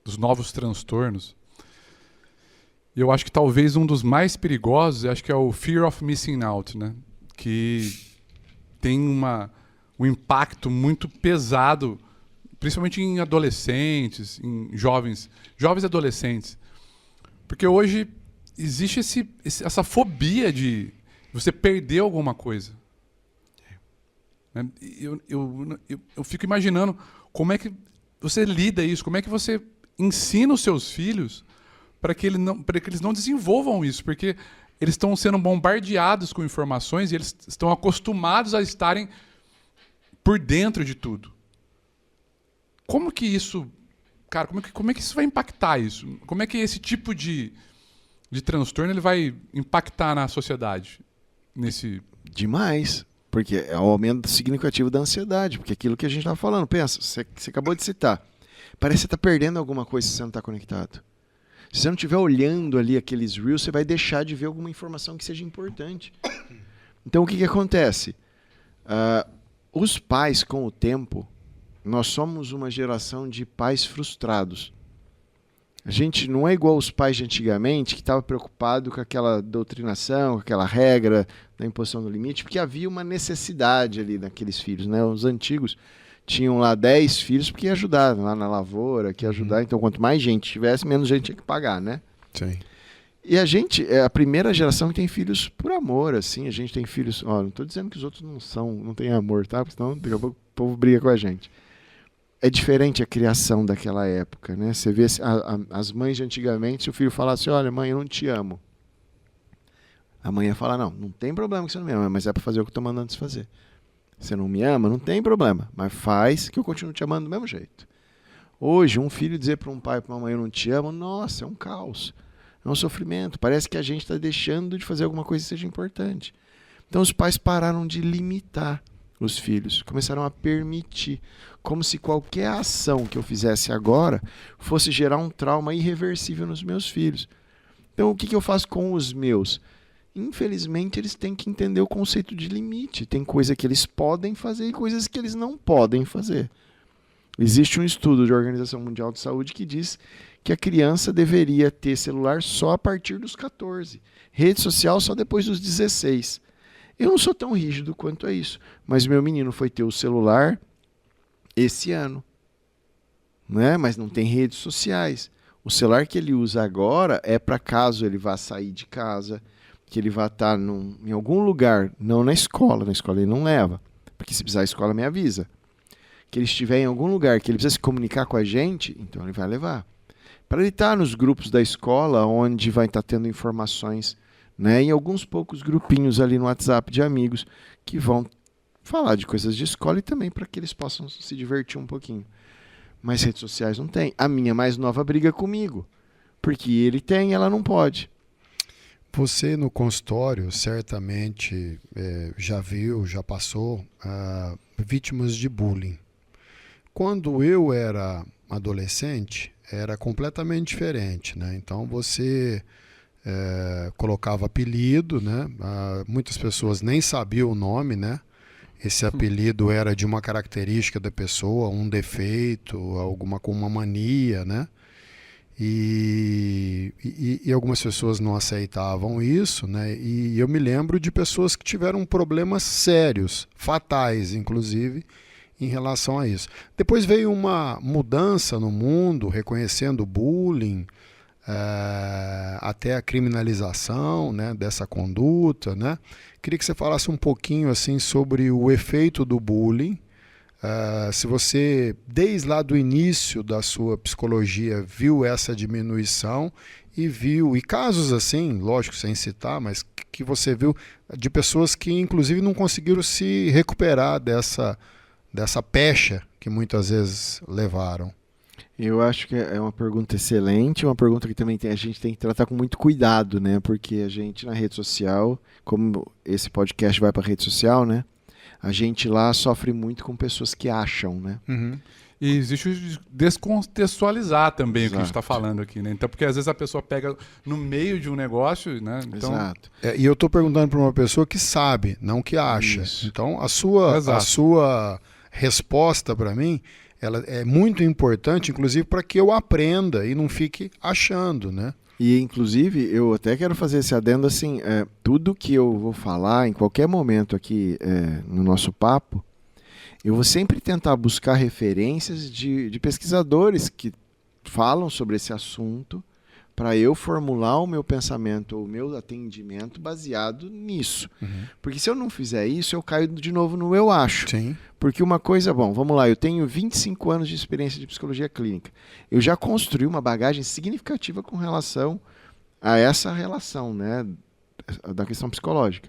dos novos transtornos. E eu acho que talvez um dos mais perigosos, acho que é o Fear of Missing Out, né? Que tem um impacto muito pesado, principalmente em adolescentes, em jovens e adolescentes. Porque hoje existe essa fobia de você perder alguma coisa. Eu fico imaginando como é que você lida isso, como é que você ensina os seus filhos para que eles não desenvolvam isso, porque eles estão sendo bombardeados com informações e eles estão acostumados a estarem por dentro de tudo. Como que isso, cara, como é que isso vai impactar isso? Como é que esse tipo de transtorno ele vai impactar na sociedade? Demais. Porque é o aumento significativo da ansiedade. Porque aquilo que a gente estava falando, pensa, você acabou de citar. Parece que você está perdendo alguma coisa se você não está conectado. Se você não estiver olhando ali aqueles reels, você vai deixar de ver alguma informação que seja importante. Então, o que acontece? Os pais, com o tempo, nós somos uma geração de pais frustrados. A gente não é igual aos pais de antigamente, que estava preocupado com aquela doutrinação, com aquela regra da imposição do limite, porque havia uma necessidade ali naqueles filhos, né? Os antigos tinham lá 10 filhos porque ia ajudar lá na lavoura, que ia ajudar. Então, quanto mais gente tivesse, menos gente tinha que pagar, né? Sim. E a gente é a primeira geração que tem filhos por amor, assim. A gente tem filhos... Ó, não estou dizendo que os outros não têm amor, tá? Porque senão daqui a pouco o povo briga com a gente. É diferente a criação daquela época, né? Você vê as mães de antigamente, se o filho falasse, olha, mãe, eu não te amo. A mãe ia falar, não tem problema que você não me ama, mas é para fazer o que eu estou mandando você fazer. Você não me ama? Não tem problema, mas faz que eu continuo te amando do mesmo jeito. Hoje, um filho dizer para um pai e para uma mãe, eu não te amo, nossa, é um caos. É um sofrimento. Parece que a gente está deixando de fazer alguma coisa que seja importante. Então, os pais pararam de limitar os filhos, começaram a permitir, como se qualquer ação que eu fizesse agora fosse gerar um trauma irreversível nos meus filhos. Então, o que eu faço com os meus? Infelizmente, eles têm que entender o conceito de limite. Tem coisa que eles podem fazer e coisas que eles não podem fazer. Existe um estudo da Organização Mundial de Saúde que diz que a criança deveria ter celular só a partir dos 14, rede social só depois dos 16. Eu não sou tão rígido quanto a isso, mas meu menino foi ter o celular esse ano, né? Mas não tem redes sociais. O celular que ele usa agora é para caso ele vá sair de casa, que ele vá estar em algum lugar, não na escola ele não leva, porque se precisar a escola me avisa. Que ele estiver em algum lugar, que ele precisa se comunicar com a gente, então ele vai levar. Para ele estar nos grupos da escola, onde vai estar tendo informações, né, em alguns poucos grupinhos ali no WhatsApp de amigos, que vão falar de coisas de escola e também para que eles possam se divertir um pouquinho. Mas redes sociais não tem. A minha mais nova briga comigo, porque ele tem, ela não pode. Você no consultório certamente já viu, já passou vítimas de bullying. Quando eu era adolescente, era completamente diferente, né? Então você colocava apelido, né? Muitas pessoas nem sabiam o nome, né? Esse apelido era de uma característica da pessoa, um defeito, uma mania, né? E algumas pessoas não aceitavam isso, né? E eu me lembro de pessoas que tiveram problemas sérios, fatais, inclusive, em relação a isso. Depois veio uma mudança no mundo, reconhecendo o bullying, até a criminalização, né, dessa conduta, né? Queria que você falasse um pouquinho assim sobre o efeito do bullying. Se você, desde lá do início da sua psicologia, viu essa diminuição e casos assim, lógico, sem citar, mas que você viu de pessoas que inclusive não conseguiram se recuperar dessa pecha que muitas vezes levaram. Eu acho que é uma pergunta excelente, uma pergunta que também a gente tem que tratar com muito cuidado, né? Porque a gente na rede social, como esse podcast vai para a rede social, né? A gente lá sofre muito com pessoas que acham, né? Uhum. E existe o descontextualizar também o que a gente está Exato. falando aqui, né? Então, porque às vezes a pessoa pega no meio de um negócio, né? Então, Exato. E eu estou perguntando para uma pessoa que sabe, não que acha. Isso. Então, a sua resposta para mim, ela é muito importante, inclusive para que eu aprenda e não fique achando, né? E, inclusive, eu até quero fazer esse adendo assim, tudo que eu vou falar em qualquer momento aqui no nosso papo, eu vou sempre tentar buscar referências de pesquisadores que falam sobre esse assunto para eu formular o meu pensamento ou o meu atendimento baseado nisso. Uhum. Porque se eu não fizer isso, eu caio de novo no eu acho. Sim. Porque uma coisa, bom, vamos lá, eu tenho 25 anos de experiência de psicologia clínica. Eu já construí uma bagagem significativa com relação a essa relação, né, da questão psicológica.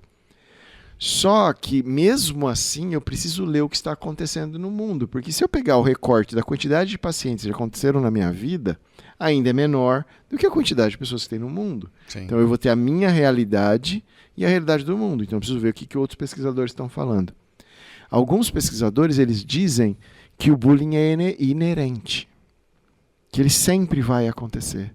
Só que, mesmo assim, eu preciso ler o que está acontecendo no mundo. Porque se eu pegar o recorte da quantidade de pacientes que aconteceram na minha vida, ainda é menor do que a quantidade de pessoas que tem no mundo. Sim. Então eu vou ter a minha realidade e a realidade do mundo. Então eu preciso ver o que outros pesquisadores estão falando. Alguns pesquisadores, eles dizem que o bullying é inerente, que ele sempre vai acontecer.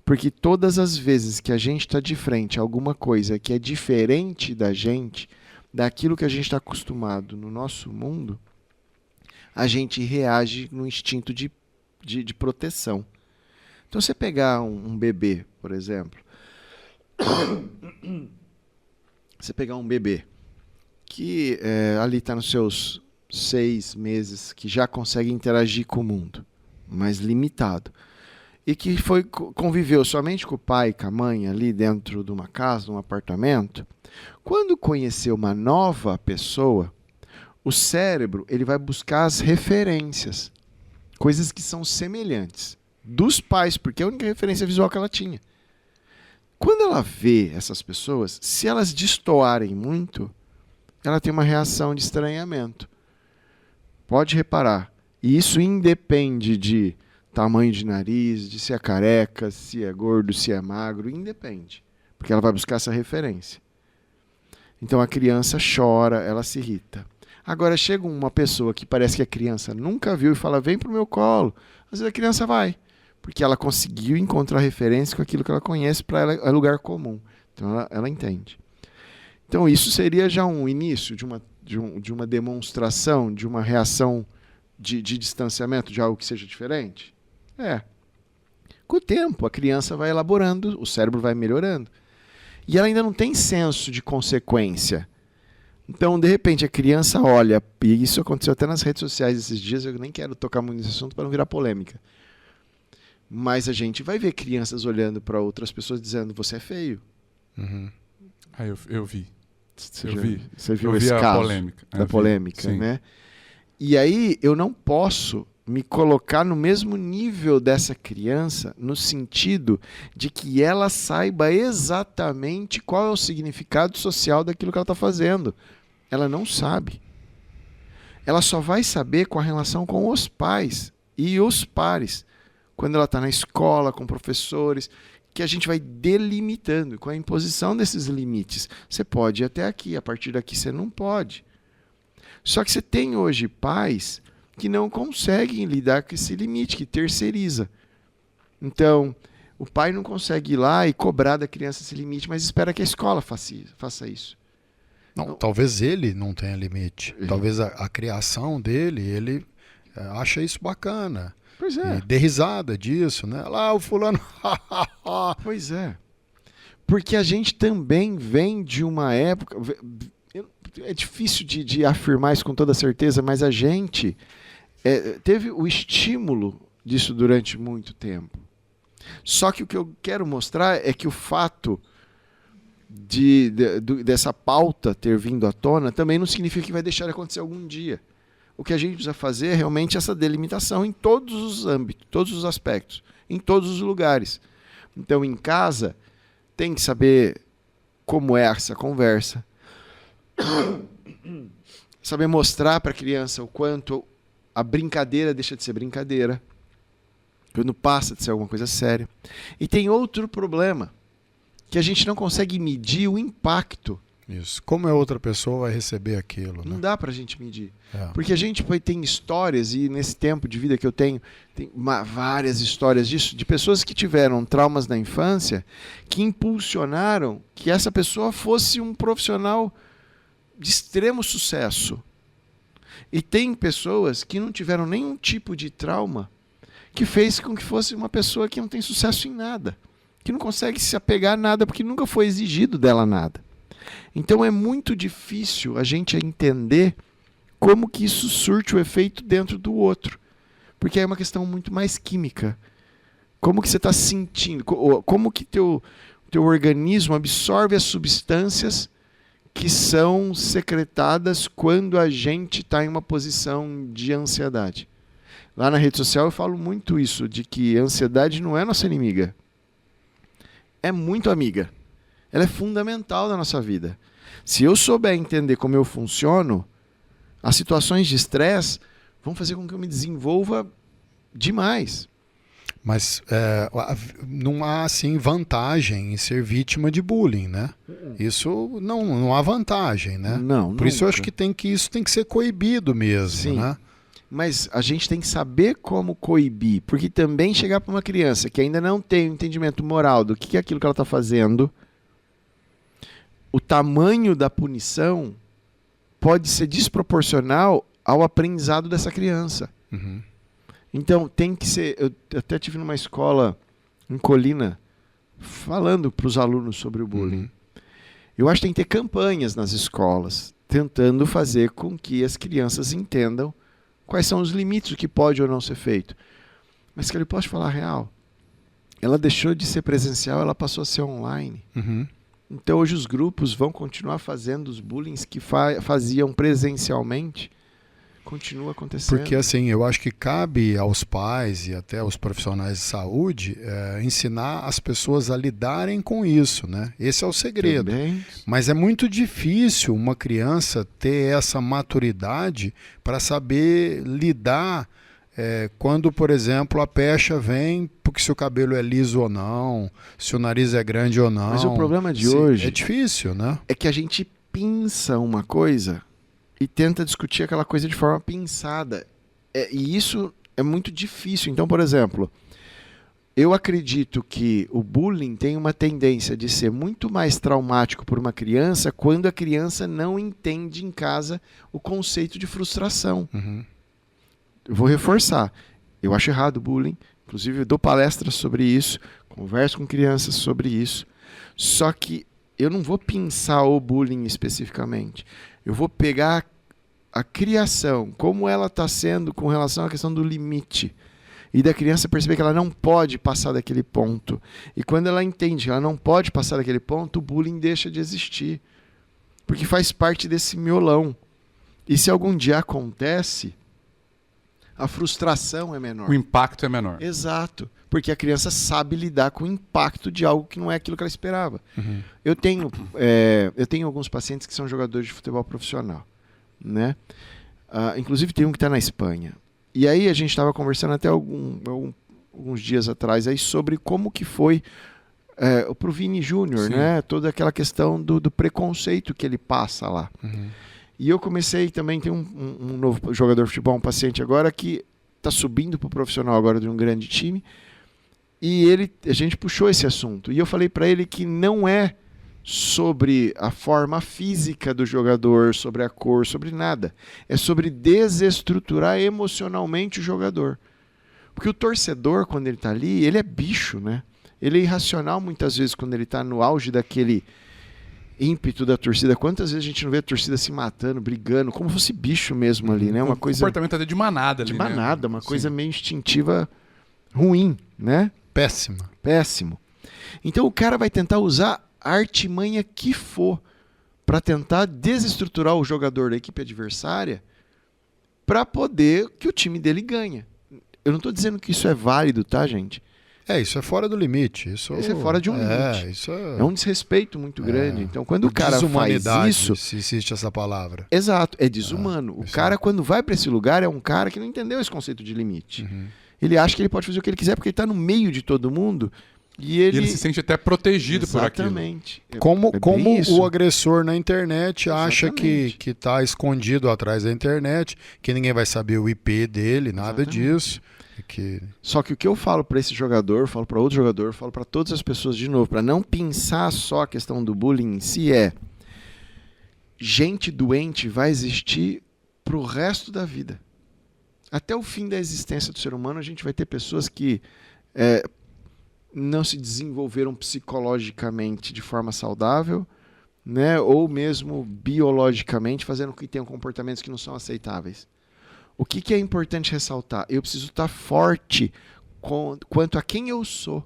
Porque todas as vezes que a gente está de frente a alguma coisa que é diferente da gente, daquilo que a gente está acostumado no nosso mundo, a gente reage no instinto de proteção. Então, você pegar um bebê, por exemplo, você pegar um bebê que ali está nos seus 6 meses, que já consegue interagir com o mundo, mas limitado, e que conviveu somente com o pai e com a mãe ali dentro de uma casa, um apartamento, quando conhecer uma nova pessoa, o cérebro ele vai buscar as referências, coisas que são semelhantes dos pais, porque é a única referência visual que ela tinha. Quando ela vê essas pessoas, se elas destoarem muito, ela tem uma reação de estranhamento. Pode reparar. E isso independe de tamanho de nariz, de se é careca, se é gordo, se é magro, independe. Porque ela vai buscar essa referência. Então a criança chora, ela se irrita. Agora chega uma pessoa que parece que a criança nunca viu e fala, vem pro meu colo. Às vezes a criança vai, porque ela conseguiu encontrar referência com aquilo que ela conhece, para ela é lugar comum. Então ela entende. Então isso seria já um início de uma demonstração, de uma reação de distanciamento de algo que seja diferente? Com o tempo, a criança vai elaborando, o cérebro vai melhorando. E ela ainda não tem senso de consequência. Então, de repente, a criança olha, e isso aconteceu até nas redes sociais esses dias, eu nem quero tocar muito nesse assunto para não virar polêmica. Mas a gente vai ver crianças olhando para outras pessoas dizendo, você é feio. Uhum. Eu vi. Você viu Eu vi esse a caso polêmica. da polêmica, né? E aí eu não posso me colocar no mesmo nível dessa criança, no sentido de que ela saiba exatamente qual é o significado social daquilo que ela está fazendo. Ela não sabe. Ela só vai saber com a relação com os pais e os pares. Quando ela está na escola, com professores, porque a gente vai delimitando. Com a imposição desses limites, você pode ir até aqui, a partir daqui você não pode. Só que você tem hoje pais que não conseguem lidar com esse limite, que terceiriza. Então, o pai não consegue ir lá e cobrar da criança esse limite, mas espera que a escola faça isso. Não, talvez ele não tenha limite. Talvez a criação dele, ele acha isso bacana. Pois é. E dê risada disso, né? Lá o fulano... Pois é. Porque a gente também vem de uma época... É difícil de afirmar isso com toda certeza, mas a gente teve o estímulo disso durante muito tempo. Só que o que eu quero mostrar é que o fato dessa pauta ter vindo à tona também não significa que vai deixar de acontecer algum dia. O que a gente precisa fazer é realmente essa delimitação em todos os âmbitos, todos os aspectos, em todos os lugares. Então, em casa, tem que saber como é essa conversa, saber mostrar para a criança o quanto a brincadeira deixa de ser brincadeira, quando passa de ser alguma coisa séria. E tem outro problema, que a gente não consegue medir o impacto. Isso. Como a outra pessoa vai receber aquilo, né? Não dá pra gente medir. Porque a gente tem histórias, e nesse tempo de vida que eu tenho, tem várias histórias disso, de pessoas que tiveram traumas na infância, que impulsionaram que essa pessoa fosse um profissional de extremo sucesso. E tem pessoas que não tiveram nenhum tipo de trauma, que fez com que fosse uma pessoa que não tem sucesso em nada, que não consegue se apegar a nada, porque nunca foi exigido dela nada. Então é muito difícil a gente entender como que isso surte o efeito dentro do outro. Porque é uma questão muito mais química. Como que você está sentindo? Como que teu organismo absorve as substâncias que são secretadas quando a gente está em uma posição de ansiedade. Lá na rede social eu falo muito isso, de que a ansiedade não é nossa inimiga. É muito amiga. Ela é fundamental na nossa vida. Se eu souber entender como eu funciono, as situações de estresse vão fazer com que eu me desenvolva demais. Mas não há, assim, vantagem em ser vítima de bullying, né? Isso não há vantagem, né? Não, Por isso eu acho que isso tem que ser coibido mesmo, sim, né? Mas a gente tem que saber como coibir, porque também chegar para uma criança que ainda não tem o entendimento moral do que é aquilo que ela está fazendo, o tamanho da punição pode ser desproporcional ao aprendizado dessa criança. Uhum. Então, tem que ser... Eu até estive numa escola em Colina falando para os alunos sobre o bullying. Uhum. Eu acho que tem que ter campanhas nas escolas, tentando fazer com que as crianças entendam quais são os limites, o que pode ou não ser feito. Mas, cara, eu posso falar a real. Ela deixou de ser presencial, ela passou a ser online. Uhum. Então, hoje os grupos vão continuar fazendo os bullying que faziam presencialmente. Continua acontecendo. Porque, assim, eu acho que cabe aos pais e até aos profissionais de saúde ensinar as pessoas a lidarem com isso, né? Esse é o segredo. Também. Mas é muito difícil uma criança ter essa maturidade para saber lidar quando, por exemplo, a pecha vem porque se o cabelo é liso ou não, se o nariz é grande ou não. Mas o problema de hoje é difícil, né? É que a gente pinça uma coisa e tenta discutir aquela coisa de forma pinçada. E isso é muito difícil. Então, por exemplo, eu acredito que o bullying tem uma tendência de ser muito mais traumático por uma criança quando a criança não entende em casa o conceito de frustração. Uhum. Eu vou reforçar. Eu acho errado o bullying. Inclusive, eu dou palestras sobre isso, converso com crianças sobre isso. Só que eu não vou pinçar o bullying especificamente. Eu vou pegar a criação, como ela está sendo com relação à questão do limite. E da criança perceber que ela não pode passar daquele ponto. E quando ela entende que ela não pode passar daquele ponto, o bullying deixa de existir. Porque faz parte desse miolão. E se algum dia acontece, a frustração é menor. O impacto é menor. Exato. Porque a criança sabe lidar com o impacto de algo que não é aquilo que ela esperava. Uhum. Eu tenho alguns pacientes que são jogadores de futebol profissional, né? Inclusive tem um que está na Espanha. E aí a gente estava conversando até alguns dias atrás aí sobre como que foi pro Vini Júnior, Sim. né? Toda aquela questão do preconceito que ele passa lá. E eu comecei também, tem um novo jogador de futebol, um paciente agora, que está subindo para o profissional agora de um grande time. E a gente puxou esse assunto. E eu falei para ele que não é sobre a forma física do jogador, sobre a cor, sobre nada. É sobre desestruturar emocionalmente o jogador. Porque o torcedor, quando ele está ali, ele é bicho, né? Ele é irracional muitas vezes quando ele está no auge daquele ímpeto da torcida. Quantas vezes a gente não vê a torcida se matando, brigando, como fosse bicho mesmo ali, né? Uma coisa Comportamento até de manada ali, de né? manada, uma Sim. coisa meio instintiva ruim, né? Péssima. Péssimo. Então o cara vai tentar usar a artimanha que for para tentar desestruturar o jogador da equipe adversária para poder que o time dele ganhe. Eu não estou dizendo que isso é válido, tá, gente? Isso é fora do limite. Isso é fora de um limite. Isso É um desrespeito muito grande. Então, quando o cara faz desumanidade, isso... se existe essa palavra. Exato, é desumano. O isso cara, quando vai para esse lugar, é um cara que não entendeu esse conceito de limite. Ele acha que ele pode fazer o que ele quiser porque ele está no meio de todo mundo e E ele se sente até protegido por aquilo. Exatamente. Como isso. o agressor na internet acha que Exatamente. está escondido atrás da internet, que ninguém vai saber o IP dele, nada Exatamente. disso. Que... Só que o que eu falo para esse jogador, falo para outro jogador, falo para todas as pessoas de novo, para não pensar só a questão do bullying em si, gente doente vai existir pro resto da vida. Até o fim da existência do ser humano, a gente vai ter pessoas que não se desenvolveram psicologicamente de forma saudável, né? Ou mesmo biologicamente, fazendo com que tenham comportamentos que não são aceitáveis. O que é importante ressaltar? Eu preciso estar forte quanto a quem eu sou.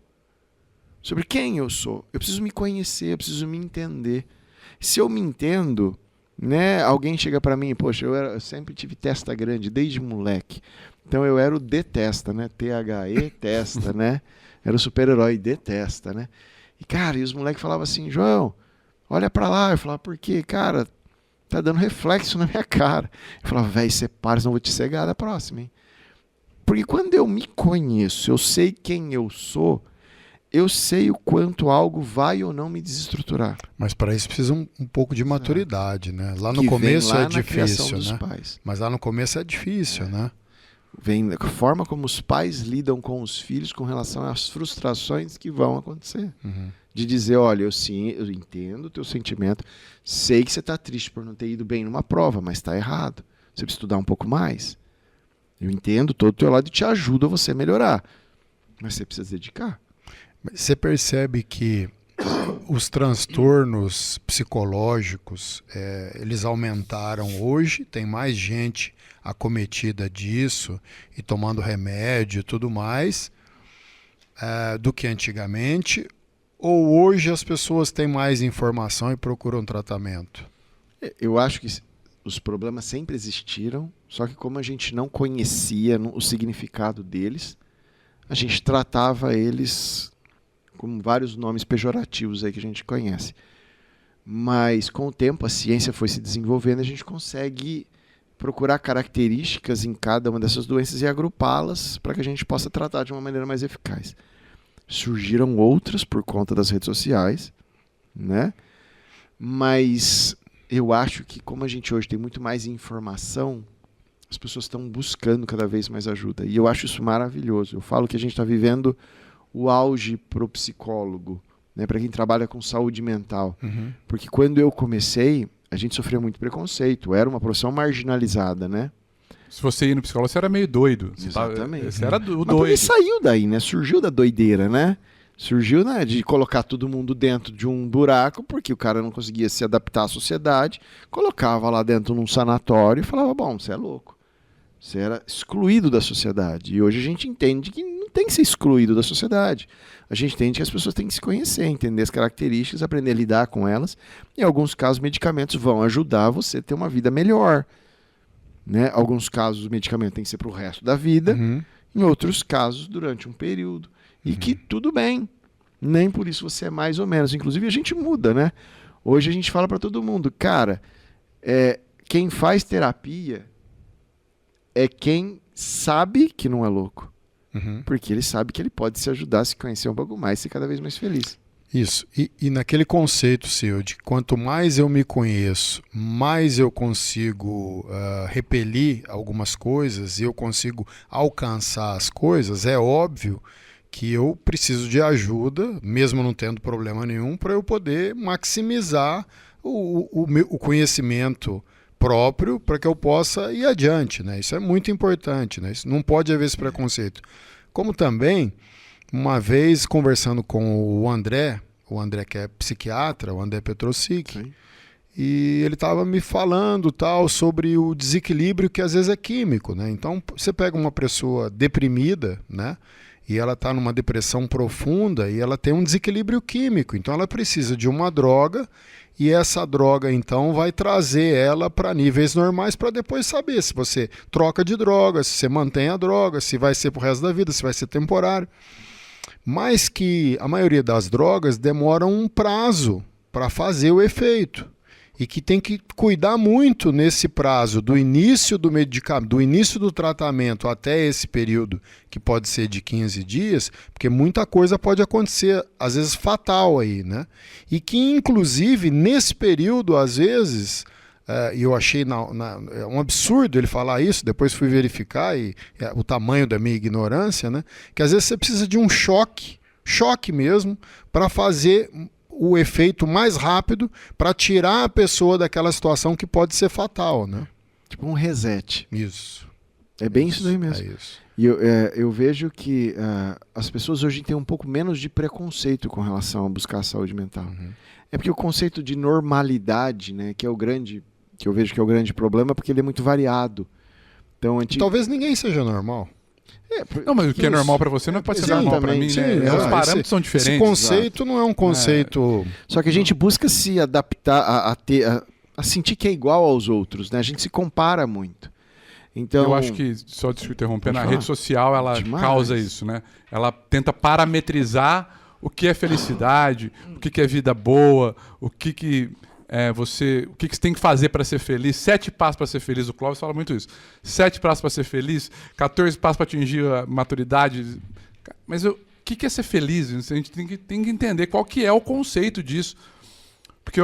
Sobre quem eu sou. Eu preciso me conhecer, eu preciso me entender. Se eu me entendo, né, alguém chega para mim, poxa, eu sempre tive testa grande, desde moleque. Então eu era o D-testa, né? T-H-E, testa, né? Era o super-herói D-testa, né? E, cara, e os moleques falavam assim, João, olha para lá. Eu falava, por quê? Cara, tá dando reflexo na minha cara. Eu falava, velho, separa, senão eu vou te cegar da próxima, hein? Porque quando eu me conheço, eu sei quem eu sou, eu sei o quanto algo vai ou não me desestruturar. Mas para isso precisa um pouco de maturidade, né? Lá no Que começo vem lá é na criação difícil, dos né? pais. Mas lá no começo é difícil, né? Vem da forma como os pais lidam com os filhos com relação às frustrações que vão acontecer. De dizer, olha, eu entendo o teu sentimento, sei que você está triste por não ter ido bem numa prova, mas está errado. Você precisa estudar um pouco mais. Eu entendo todo o teu lado e te ajudo a você melhorar. Mas você precisa se dedicar. Você percebe que os transtornos psicológicos, eles aumentaram hoje, tem mais gente acometida disso e tomando remédio e tudo mais do que antigamente, ou hoje as pessoas têm mais informação e procuram tratamento? Eu acho que os problemas sempre existiram, só que como a gente não conhecia o significado deles, a gente tratava eles com vários nomes pejorativos aí que a gente conhece. Mas com o tempo a ciência foi se desenvolvendo, a gente consegue procurar características em cada uma dessas doenças e agrupá-las para que a gente possa tratar de uma maneira mais eficaz. Surgiram outras por conta das redes sociais, né? Mas eu acho que como a gente hoje tem muito mais informação, as pessoas estão buscando cada vez mais ajuda. E eu acho isso maravilhoso. Eu falo que a gente está vivendo o auge para o psicólogo, né? Para quem trabalha com saúde mental. Porque quando eu comecei, a gente sofria muito preconceito. Era uma profissão marginalizada, né? Se você ia no psicólogo, você era meio doido. Exatamente. Você era o Mas doido. porque saiu daí, né? Surgiu da doideira, né? Surgiu, né, de colocar todo mundo dentro de um buraco, porque o cara não conseguia se adaptar à sociedade, colocava lá dentro num sanatório e falava, bom, você é louco. Você era excluído da sociedade. E hoje a gente entende que não tem que ser excluído da sociedade. A gente entende que as pessoas têm que se conhecer, entender as características, aprender a lidar com elas. Em alguns casos, medicamentos vão ajudar você a ter uma vida melhor. Né? Alguns casos, o medicamento tem que ser para o resto da vida. Em outros casos, durante um período. E que tudo bem. Nem por isso você é mais ou menos. Inclusive, a gente muda, né? Hoje a gente fala para todo mundo, cara, quem faz terapia é quem sabe que não é louco. Porque ele sabe que ele pode se ajudar a se conhecer um pouco mais e ser cada vez mais feliz. Isso. E naquele conceito seu de quanto mais eu me conheço, mais eu consigo repelir algumas coisas e eu consigo alcançar as coisas, é óbvio que eu preciso de ajuda, mesmo não tendo problema nenhum, para eu poder maximizar o conhecimento próprio para que eu possa ir adiante, né? Isso é muito importante, né? Isso não pode haver esse preconceito. Como também, uma vez conversando com o André que é psiquiatra, o André Petrosic, Sim. e ele estava me falando tal sobre o desequilíbrio que às vezes é químico, né? Então você pega uma pessoa deprimida, né? E ela está numa depressão profunda e ela tem um desequilíbrio químico, então ela precisa de uma droga e essa droga então vai trazer ela para níveis normais para depois saber se você troca de droga, se você mantém a droga, se vai ser pro resto da vida, se vai ser temporário. Mas que a maioria das drogas demoram um prazo para fazer o efeito e que tem que cuidar muito nesse prazo do início do medicamento, do início do tratamento até esse período, que pode ser de 15 dias, porque muita coisa pode acontecer, às vezes fatal aí, né? E que inclusive nesse período, às vezes, e eu achei um absurdo ele falar isso, depois fui verificar o tamanho da minha ignorância, né? Que às vezes você precisa de um choque mesmo, para fazer o efeito mais rápido, para tirar a pessoa daquela situação que pode ser fatal, né? Tipo um reset. Isso. É bem isso daí mesmo. É isso. E eu vejo que as pessoas hoje têm um pouco menos de preconceito com relação a buscar a saúde mental. Uhum. É porque o conceito de normalidade, né, que eu vejo que é o grande problema, porque ele é muito variado. Então, Talvez ninguém seja normal. Não, mas o que é normal para você não pode ser normal para mim, Exatamente. né? Sim, Os parâmetros são diferentes. Esse conceito não é um conceito... Só que a gente busca se adaptar a sentir que é igual aos outros, né? A gente se compara muito. Então, Eu acho que, só te interrompendo, a falar. rede social ela Demais. causa isso, né? Ela tenta parametrizar o que é felicidade, o que é vida boa, o que você tem que fazer para ser feliz. 7 passos para ser feliz, o Clóvis fala muito isso. 7 passos para ser feliz, 14 passos para atingir a maturidade. Mas o que é ser feliz? A gente tem que entender qual que é o conceito disso. Porque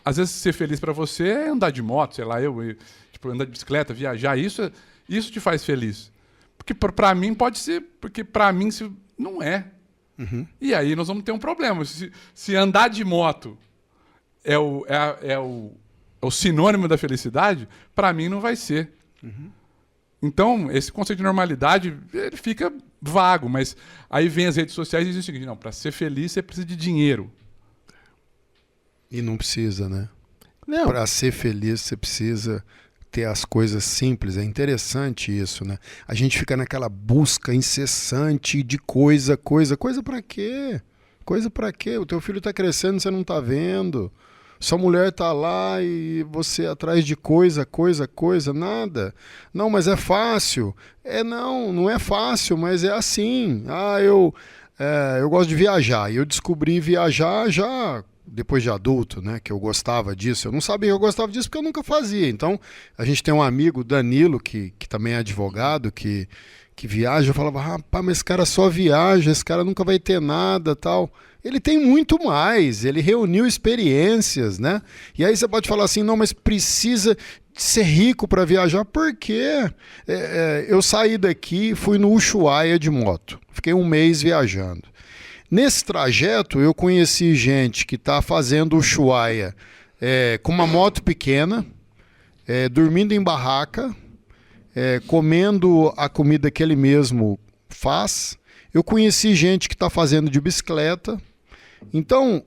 às vezes ser feliz para você é andar de moto, sei lá, andar de bicicleta, viajar, isso te faz feliz. Porque para mim pode ser, porque para mim não é. Uhum. E aí nós vamos ter um problema. Se andar de moto é o sinônimo da felicidade, para mim não vai ser. Uhum. Então, esse conceito de normalidade, ele fica vago, mas aí vem as redes sociais e dizem o seguinte, não, para ser feliz você precisa de dinheiro. E não precisa, né? não. Para ser feliz você precisa ter as coisas simples. É interessante isso, né? A gente fica naquela busca incessante de coisa para quê? Coisa para quê? O teu filho está crescendo e você não está vendo. Sua mulher está lá e você atrás de coisa, nada. Não, mas é fácil. Não é fácil, mas é assim. Eu gosto de viajar. E eu descobri viajar já depois de adulto, né? Que eu gostava disso. Eu não sabia que eu gostava disso porque eu nunca fazia. Então, a gente tem um amigo, Danilo, que também é advogado, que viaja. Eu falava, rapaz, mas esse cara só viaja, esse cara nunca vai ter nada, tal. Ele tem muito mais, ele reuniu experiências, né? E aí você pode falar assim, não, mas precisa ser rico para viajar. Por quê? Eu saí daqui, fui no Ushuaia de moto. Fiquei um mês viajando. Nesse trajeto, eu conheci gente que está fazendo Ushuaia com uma moto pequena, dormindo em barraca, comendo a comida que ele mesmo faz. Eu conheci gente que está fazendo de bicicleta. Então,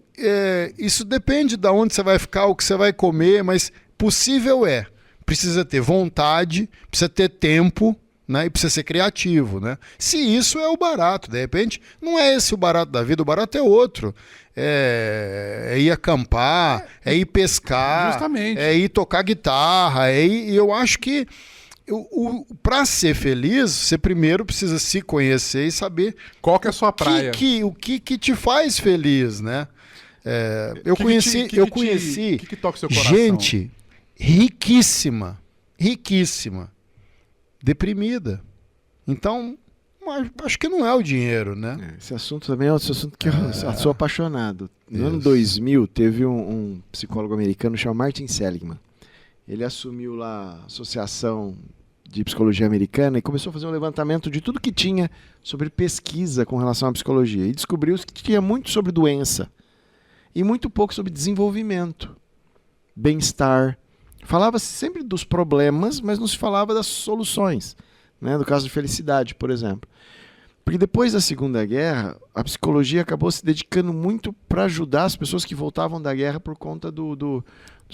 isso depende de onde você vai ficar, o que você vai comer, mas possível é. Precisa ter vontade, precisa ter tempo, né? E precisa ser criativo, né? Se isso é o barato, de repente, não é esse o barato da vida, o barato é outro. É ir acampar, é ir pescar, Justamente. é ir tocar guitarra, e eu acho que para ser feliz, você primeiro precisa se conhecer e saber Qual que é a sua praia? o que te faz feliz, né? Eu conheci que toca o seu coração? gente riquíssima, deprimida. Então, acho que não é o dinheiro, né? Esse assunto também é outro assunto que eu sou apaixonado. No ano 2000, teve um psicólogo americano chamado Martin Seligman. Ele assumiu lá a Associação de Psicologia Americana e começou a fazer um levantamento de tudo que tinha sobre pesquisa com relação à psicologia. E descobriu que tinha muito sobre doença e muito pouco sobre desenvolvimento, bem-estar. Falava-se sempre dos problemas, mas não se falava das soluções, né? No caso de felicidade, por exemplo. Porque depois da Segunda Guerra, a psicologia acabou se dedicando muito para ajudar as pessoas que voltavam da guerra por conta dos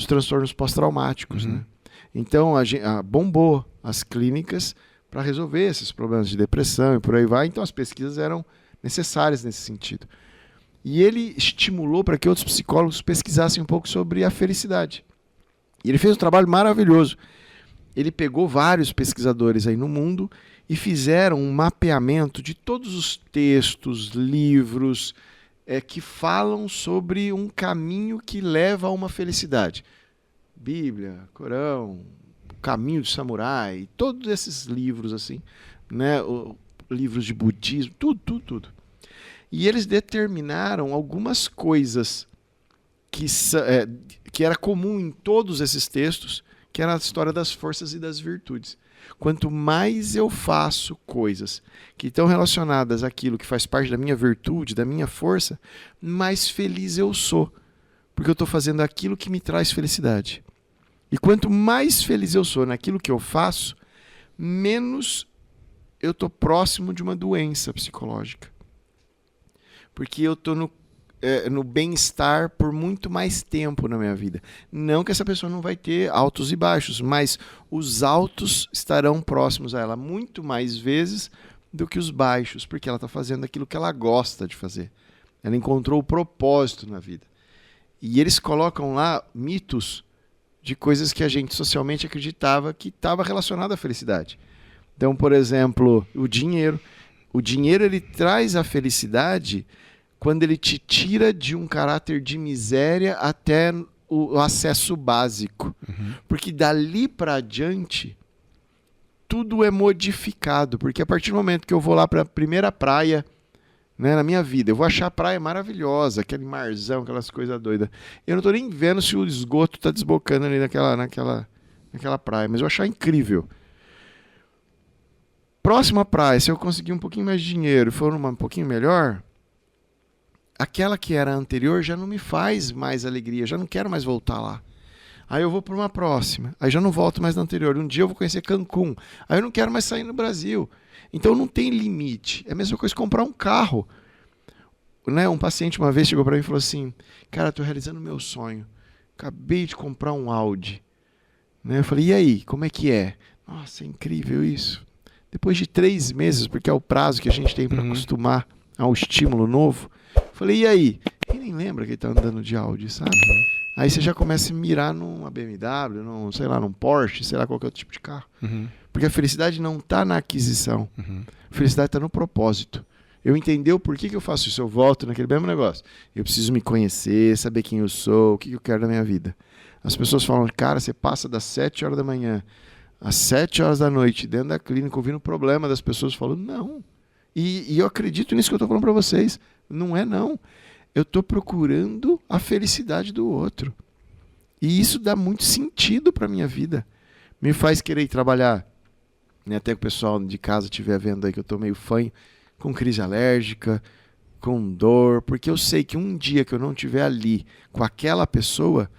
transtornos pós-traumáticos. Né? Então, bombou as clínicas para resolver esses problemas de depressão e por aí vai. Então, as pesquisas eram necessárias nesse sentido. E ele estimulou para que outros psicólogos pesquisassem um pouco sobre a felicidade. E ele fez um trabalho maravilhoso. Ele pegou vários pesquisadores aí no mundo e fizeram um mapeamento de todos os textos, livros que falam sobre um caminho que leva a uma felicidade. Bíblia, Corão, Caminho de Samurai, todos esses livros assim, né? Livros de budismo, tudo. E eles determinaram algumas coisas que era comum em todos esses textos, que era a história das forças e das virtudes. Quanto mais eu faço coisas que estão relacionadas àquilo que faz parte da minha virtude, da minha força, mais feliz eu sou, porque eu estou fazendo aquilo que me traz felicidade. E quanto mais feliz eu sou naquilo que eu faço, menos eu estou próximo de uma doença psicológica. Porque eu estou no bem-estar por muito mais tempo na minha vida. Não que essa pessoa não vai ter altos e baixos, mas os altos estarão próximos a ela muito mais vezes do que os baixos, porque ela está fazendo aquilo que ela gosta de fazer. Ela encontrou o propósito na vida. E eles colocam lá mitos de coisas que a gente socialmente acreditava que estava relacionado à felicidade. Então, por exemplo, o dinheiro. O dinheiro ele traz a felicidade quando ele te tira de um caráter de miséria até o acesso básico. Porque dali para adiante, tudo é modificado. Porque a partir do momento que eu vou lá para a primeira praia, né, na minha vida, eu vou achar a praia maravilhosa, aquele marzão, aquelas coisas doidas. Eu não estou nem vendo se o esgoto está desbocando ali naquela praia, mas eu vou achar incrível. Próxima praia, se eu conseguir um pouquinho mais de dinheiro e for um pouquinho melhor, aquela que era anterior já não me faz mais alegria, já não quero mais voltar lá. Aí eu vou para uma próxima, aí já não volto mais na anterior. Um dia eu vou conhecer Cancún, aí eu não quero mais sair no Brasil. Então não tem limite. É a mesma coisa que comprar um carro. Né? Um paciente uma vez chegou para mim e falou assim, cara, estou realizando o meu sonho. Acabei de comprar um Audi. Né? Eu falei, e aí, como é que é? Nossa, é incrível isso. Depois de 3 meses, porque é o prazo que a gente tem para acostumar ao estímulo novo, falei, e aí? Ele nem lembra que ele está andando de Audi, sabe? Aí você já começa a mirar numa BMW, num Porsche, sei lá qual que é o tipo de carro. Porque a felicidade não está na aquisição. A felicidade está no propósito. Eu entender o porquê que eu faço isso. Eu volto naquele mesmo negócio. Eu preciso me conhecer, saber quem eu sou, o que eu quero da minha vida. As pessoas falam, cara, você passa das 7 horas da manhã às 7 horas da noite dentro da clínica ouvindo o problema das pessoas. Eu falo, não. E eu acredito nisso que eu estou falando para vocês. Não é não. Eu estou procurando a felicidade do outro. E isso dá muito sentido para a minha vida. Me faz querer ir trabalhar. Né? Até que o pessoal de casa estiver vendo aí que eu estou meio fanho, com crise alérgica, com dor. Porque eu sei que um dia que eu não estiver ali com aquela pessoa,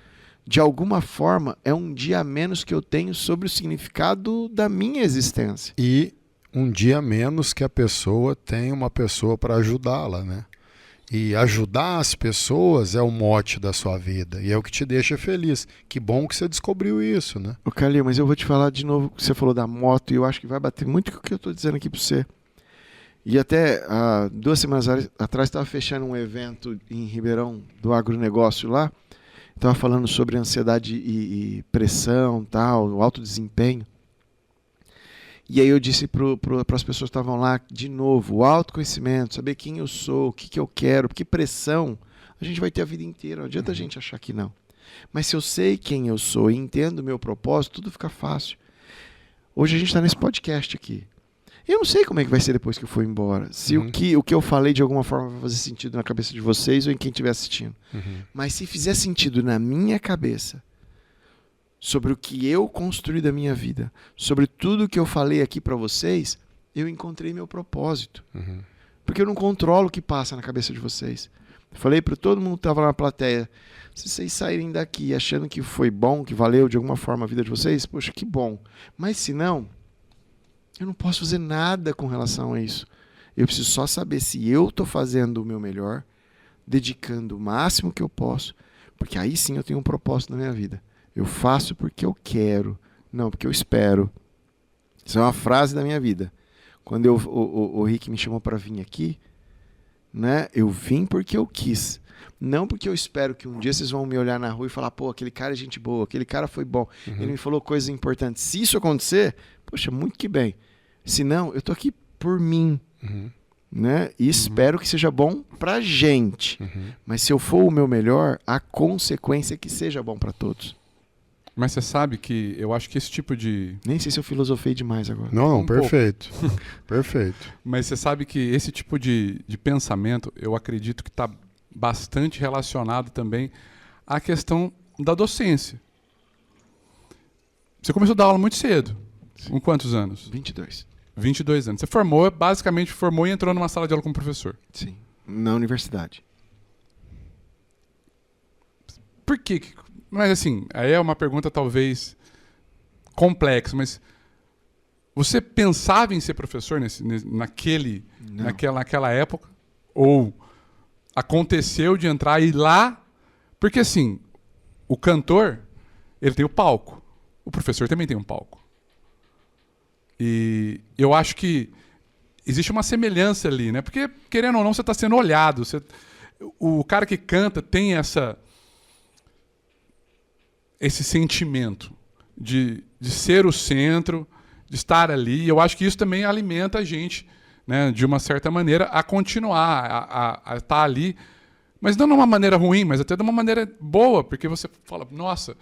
de alguma forma, é um dia a menos que eu tenho sobre o significado da minha existência. E um dia a menos que a pessoa tem uma pessoa para ajudá-la, né? E ajudar as pessoas é o mote da sua vida. E é o que te deixa feliz. Que bom que você descobriu isso, né? Ô, Calil, mas eu vou te falar de novo que você falou da moto e eu acho que vai bater muito com o que eu estou dizendo aqui para você. E até 2 semanas atrás estava fechando um evento em Ribeirão do agronegócio lá. Estava falando sobre ansiedade e pressão, tal, o alto desempenho. E aí eu disse para as pessoas que estavam lá, de novo, o autoconhecimento, saber quem eu sou, o que eu quero, porque pressão a gente vai ter a vida inteira, não adianta a gente achar que não. Mas se eu sei quem eu sou e entendo o meu propósito, tudo fica fácil. Hoje a gente está nesse podcast aqui. Eu não sei como é que vai ser depois que eu for embora. Se o que eu falei de alguma forma vai fazer sentido na cabeça de vocês ou em quem estiver assistindo. Mas se fizer sentido na minha cabeça, sobre o que eu construí da minha vida, sobre tudo que eu falei aqui para vocês, eu encontrei meu propósito. Porque eu não controlo o que passa na cabeça de vocês. Eu falei para todo mundo que estava na plateia, se vocês saírem daqui achando que foi bom, que valeu de alguma forma a vida de vocês, poxa, que bom. Mas se não, eu não posso fazer nada com relação a isso. Eu preciso só saber se eu estou fazendo o meu melhor, dedicando o máximo que eu posso, porque aí sim eu tenho um propósito na minha vida. Eu faço porque eu quero, não porque eu espero. Isso é uma frase da minha vida. Quando o Rick me chamou para vir aqui, né, eu vim porque eu quis. Não porque eu espero que um dia vocês vão me olhar na rua e falar, pô, aquele cara é gente boa, aquele cara foi bom, ele me falou coisas importantes. Se isso acontecer, poxa, muito que bem. Se não, eu tô aqui por mim, né? E espero que seja bom pra gente. Mas se eu for o meu melhor, a consequência é que seja bom pra todos. Mas você sabe que eu acho que esse tipo de... Nem sei se eu filosofei demais agora. Não, perfeito. Perfeito. Mas você sabe que esse tipo de pensamento, eu acredito que está bastante relacionado também à questão da docência. Você começou a dar aula muito cedo. Com quantos anos? 22. 22 anos. Você basicamente formou e entrou numa sala de aula como professor. Sim. Na universidade. Por quê? Mas assim, aí é uma pergunta talvez complexa, mas você pensava em ser professor naquela época? Ou aconteceu de entrar e ir lá? Porque assim, o cantor, ele tem o palco. O professor também tem um palco. E eu acho que existe uma semelhança ali, né? Porque, querendo ou não, você está sendo olhado. O cara que canta tem esse sentimento de ser o centro, de estar ali. E eu acho que isso também alimenta a gente, né, de uma certa maneira, a continuar, a estar ali. Mas não de uma maneira ruim, mas até de uma maneira boa, porque você fala, nossa,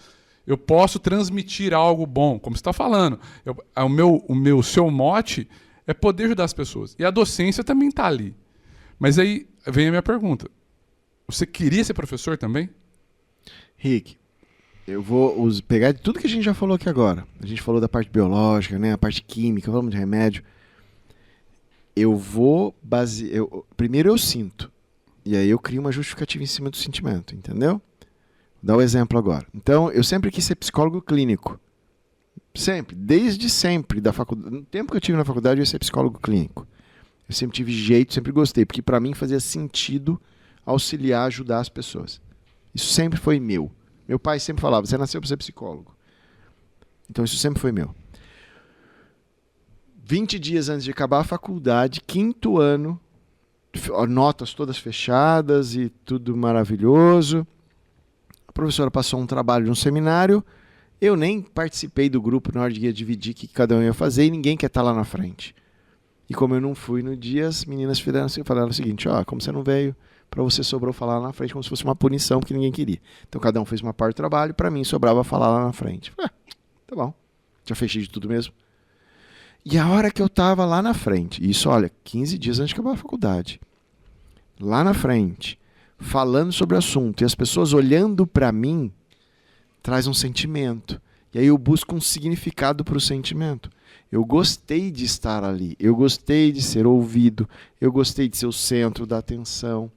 eu posso transmitir algo bom, como você está falando. O seu mote é poder ajudar as pessoas. E a docência também está ali. Mas aí vem a minha pergunta. Você queria ser professor também? Rick, eu vou pegar de tudo que a gente já falou aqui agora. A gente falou da parte biológica, né, a parte química, falamos de remédio. Primeiro eu sinto. E aí eu crio uma justificativa em cima do sentimento, entendeu? Vou dar um exemplo agora. Então, eu sempre quis ser psicólogo clínico. Sempre. Desde sempre da faculdade. No tempo que eu tive na faculdade, eu ia ser psicólogo clínico. Eu sempre tive jeito, sempre gostei. Porque para mim fazia sentido auxiliar, ajudar as pessoas. Isso sempre foi meu. Meu pai sempre falava, você nasceu para ser psicólogo. Então isso sempre foi meu. 20 dias antes de acabar a faculdade, 5º ano, notas todas fechadas e tudo maravilhoso. A professora passou um trabalho de um seminário. Eu nem participei do grupo na hora de dividir o que cada um ia fazer e ninguém quer estar lá na frente. E como eu não fui no dia, as meninas falaram o seguinte, como você não veio, para você sobrou falar lá na frente como se fosse uma punição que ninguém queria. Então cada um fez uma parte do trabalho, para mim sobrava falar lá na frente. Tá bom, já fechei de tudo mesmo. E a hora que eu estava lá na frente, isso olha, 15 dias antes de acabar a faculdade, lá na frente, falando sobre o assunto, e as pessoas olhando para mim, traz um sentimento. E aí eu busco um significado para o sentimento. Eu gostei de estar ali, eu gostei de ser ouvido, eu gostei de ser o centro da atenção.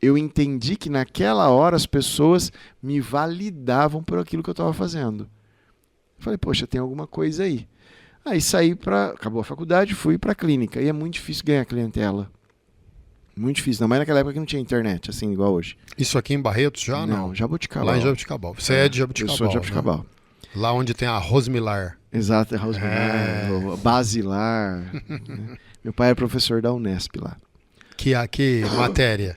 Eu entendi que naquela hora as pessoas me validavam por aquilo que eu estava fazendo. Falei, poxa, tem alguma coisa aí. Aí acabou a faculdade, fui para a clínica. E é muito difícil ganhar clientela. Muito difícil, não, mas naquela época que não tinha internet, assim, igual hoje. Isso aqui em Barretos já? Não, Jabuticabal. Lá em Jabuticabal. Você é de Jabuticabal. Eu sou de Jabuticabal. Né? Lá onde tem a Rosmilar. Exato, a Rosmilar, Basilar. Né? Meu pai é professor da Unesp lá. Que matéria?